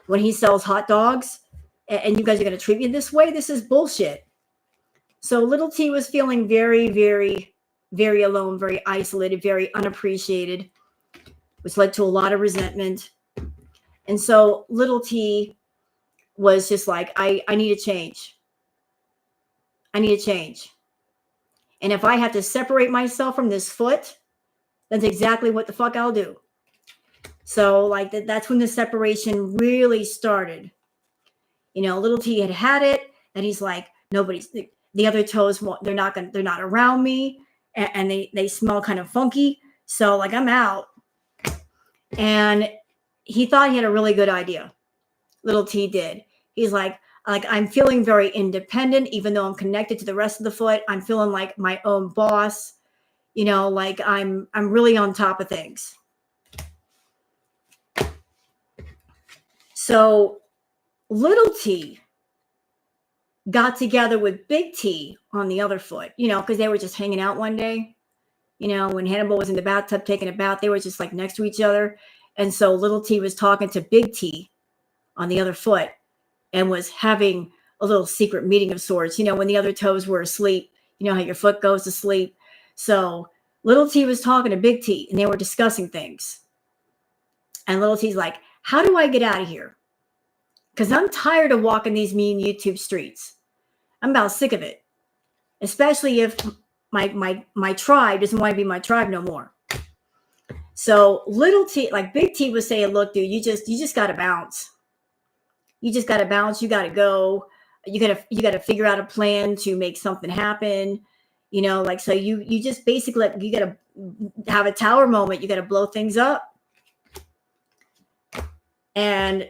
when he sells hot dogs? And you guys are going to treat me this way? This is bullshit. So little T was feeling very, very, very alone, very isolated, very unappreciated, which led to a lot of resentment. And so little T was just like, I need a change. I need a change. And if I have to separate myself from this foot, that's exactly what the fuck I'll do. So like that's when the separation really started. You know, little T had it, and he's like, nobody's, the other toes, they're not around me, and they smell kind of funky. So like I'm out. And he thought he had a really good idea. Little T did. He's like I'm feeling very independent, even though I'm connected to the rest of the foot. I'm feeling like my own boss. You know, like I'm really on top of things. So little T got together with big T on the other foot, you know, because they were just hanging out one day. You know, when Hannibal was in the bathtub taking a bath, they were just like next to each other. And so little T was talking to big T on the other foot and was having a little secret meeting of sorts. You know, when the other toes were asleep, you know how your foot goes to sleep. So little T was talking to big T and they were discussing things. And little T's like, how do I get out of here? Because I'm tired of walking these mean YouTube streets. I'm about sick of it. Especially if my tribe doesn't want to be my tribe no more. So little T, like big T was saying, look, dude, you just got to bounce. You just got to bounce. You got to go. You got to figure out a plan to make something happen. You know, like, so you just basically, you got to have a tower moment. You got to blow things up. And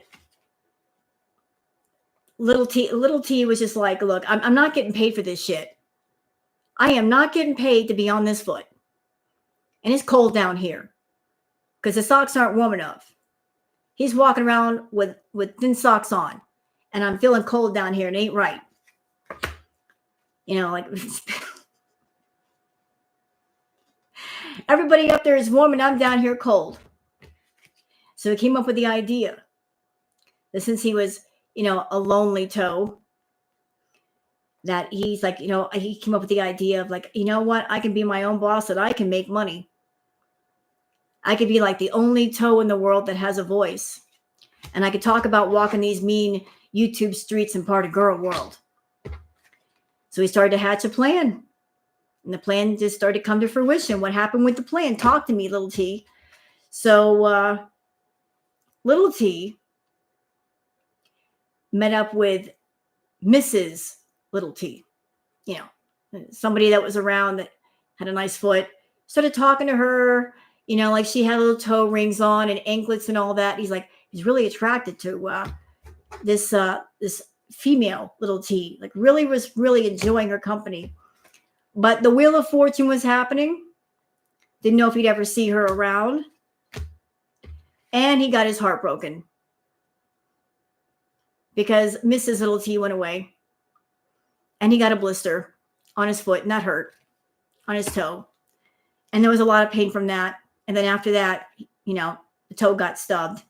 little T was just like, look, I'm not getting paid for this shit. I am not getting paid to be on this foot. And it's cold down here because the socks aren't warm enough. He's walking around with thin socks on, and I'm feeling cold down here. It ain't right. You know, like everybody up there is warm and I'm down here cold. So he came up with the idea that since he was, you know, a lonely toe, that he's like, you know, he came up with the idea of like, you know what? I can be my own boss, that I can make money. I could be like the only toe in the world that has a voice. And I could talk about walking these mean YouTube streets in part of girl world. So he started to hatch a plan. And the plan just started to come to fruition. What happened with the plan? Talk to me, little T. So little T met up with Mrs. Little T. You know, somebody that was around that had a nice foot. Started talking to her. You know, like she had little toe rings on and anklets and all that. He's like, he's really attracted to this female little T. Like was really enjoying her company. But the Wheel of Fortune was happening. Didn't know if he'd ever see her around. And he got his heart broken. Because Mrs. Little T went away. And he got a blister on his foot. And that hurt. On his toe. And there was a lot of pain from that. And then after that, you know, the toe got stubbed.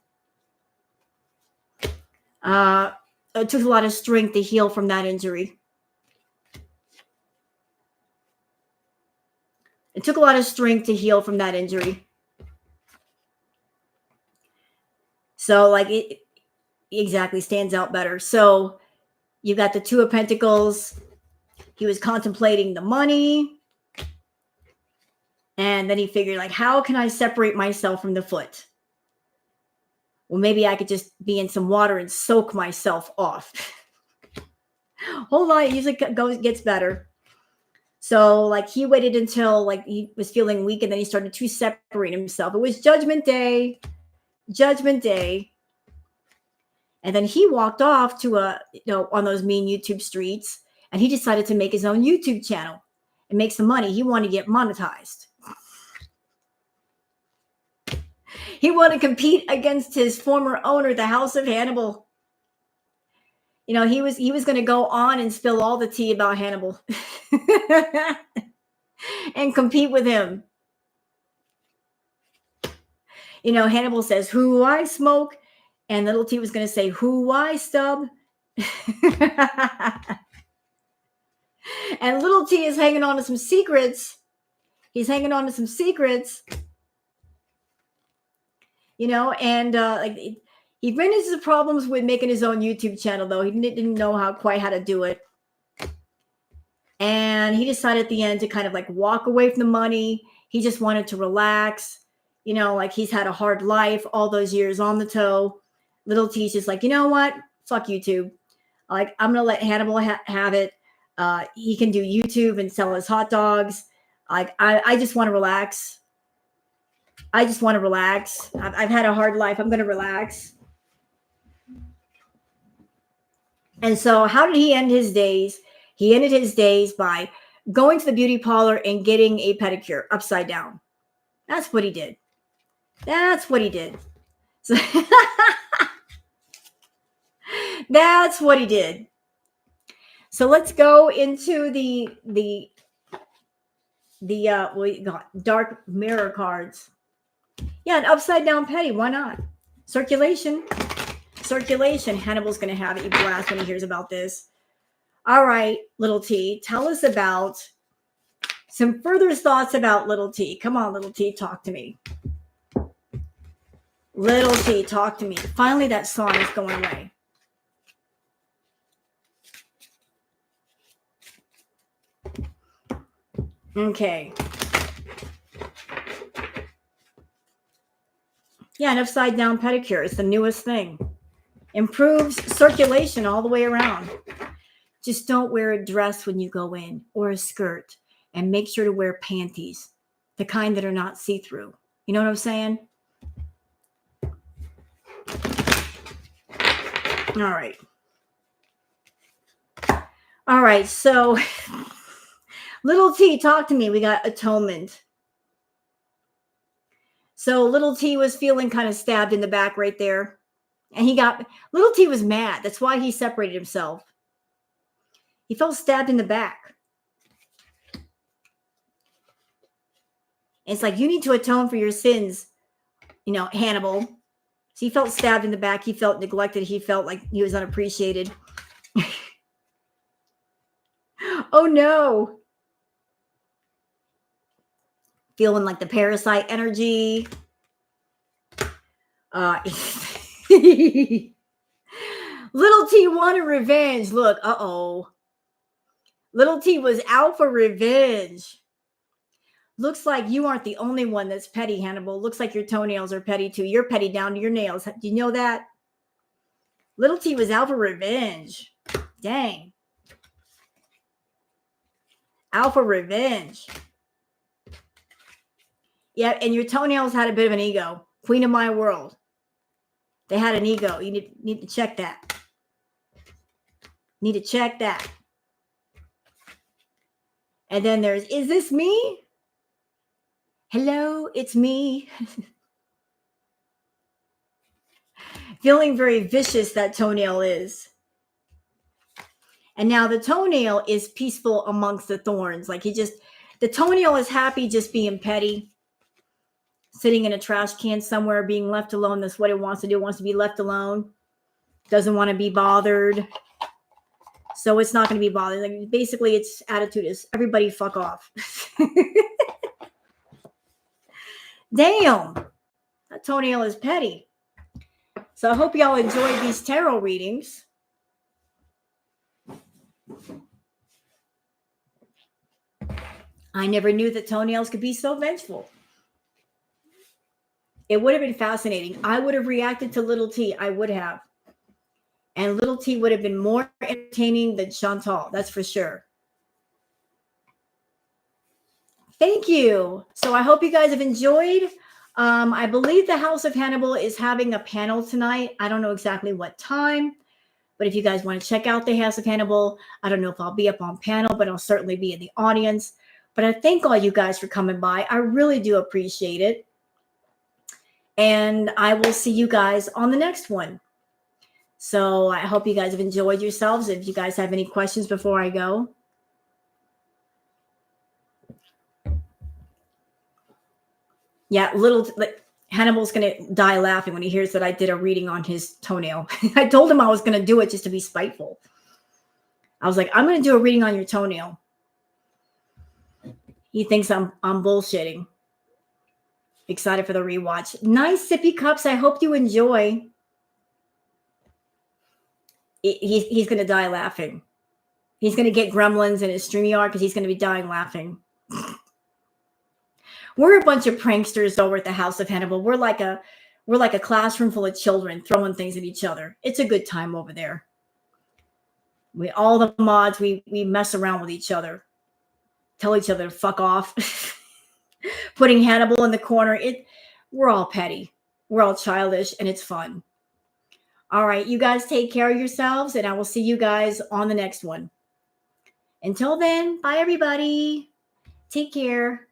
It took a lot of strength to heal from that injury. It took a lot of strength to heal from that injury. So like it exactly stands out better. So you got the Two of Pentacles. He was contemplating the money. And then he figured, like, how can I separate myself from the foot? Well, maybe I could just be in some water and soak myself off. Hold on, it usually gets better. So, like, he waited until, like, he was feeling weak, and then he started to separate himself. It was Judgment Day. Judgment Day. And then he walked off to on those mean YouTube streets, and he decided to make his own YouTube channel and make some money. He wanted to get monetized. He wanted to compete against his former owner, the House of Hannibal. You know, he was going to go on and spill all the tea about Hannibal and compete with him. You know, Hannibal says, "Who I smoke," and little T was going to say, "Who I stub." And little T is hanging on to some secrets. He's hanging on to some secrets. You know, and he ran into some problems with making his own YouTube channel, though. He didn't know quite how to do it. And he decided at the end to kind of like walk away from the money. He just wanted to relax. You know, like he's had a hard life all those years on the toe. Little T's just like, you know what? Fuck YouTube. Like, I'm going to let Hannibal have it. He can do YouTube and sell his hot dogs. Like, I just want to relax. I just want to relax. I've had a hard life. I'm going to relax. And so how did he end his days? He ended his days by going to the beauty parlor and getting a pedicure upside down. That's what he did. That's what he did. So that's what he did. So let's go into the we got dark mirror cards. Yeah, an upside down petty. Why not? Circulation. Hannibal's going to have a blast when he hears about this. All right, little T, tell us about some further thoughts about little T. Come on, little T, talk to me. Little T, talk to me. Finally, that song is going away. Okay. Yeah, an upside down pedicure. It's the newest thing. Improves circulation all the way around. Just don't wear a dress when you go in or a skirt, and make sure to wear panties, the kind that are not see-through. You know what I'm saying? All right. All right. So little T, talk to me. We got atonement. So little T was feeling kind of stabbed in the back right there. And little T was mad. That's why he separated himself. He felt stabbed in the back. It's like, you need to atone for your sins, you know, Hannibal. So he felt stabbed in the back. He felt neglected. He felt like he was unappreciated. Oh, no. Feeling like the parasite energy. Little T wanted revenge. Look, uh-oh. Little T was out for revenge. Looks like you aren't the only one that's petty, Hannibal. Looks like your toenails are petty too. You're petty down to your nails. Do you know that? Little T was out for revenge. Dang. Out for revenge. Yeah, and your toenails had a bit of an ego. Queen of my world. They had an ego. You need to check that. Need to check that. And then there's, is this me? Hello, it's me. Feeling very vicious, that toenail is. And now the toenail is peaceful amongst the thorns. Like the toenail is happy just being petty. Sitting in a trash can somewhere, being left alone. That's what it wants to do. It wants to be left alone. Doesn't want to be bothered. So it's not going to be bothered. Like, basically, its attitude is, everybody fuck off. Damn. That toenail is petty. So I hope y'all enjoyed these tarot readings. I never knew that toenails could be so vengeful. It would have been fascinating. I would have reacted to little T. I would have. And little T would have been more entertaining than Chantal. That's for sure. Thank you. So I hope you guys have enjoyed. I believe the House of Hannibal is having a panel tonight. I don't know exactly what time, but if you guys want to check out the House of Hannibal, I don't know if I'll be up on panel, but I'll certainly be in the audience. But I thank all you guys for coming by. I really do appreciate it. And I will see you guys on the next one. So I hope you guys have enjoyed yourselves. If you guys have any questions before I go. Yeah, Hannibal's going to die laughing when he hears that I did a reading on his toenail. I told him I was going to do it just to be spiteful. I was like, I'm going to do a reading on your toenail. He thinks I'm bullshitting. Excited for the rewatch. Nice sippy cups. I hope you enjoy. He's going to die laughing. He's going to get gremlins in his StreamYard because he's going to be dying laughing. We're a bunch of pranksters over at the House of Hannibal. We're like a classroom full of children throwing things at each other. It's a good time over there. All the mods, we mess around with each other. Tell each other to fuck off. Putting Hannibal in the corner. We're all petty. We're all childish, and it's fun. All right, you guys take care of yourselves, and I will see you guys on the next one. Until then, bye everybody. Take care.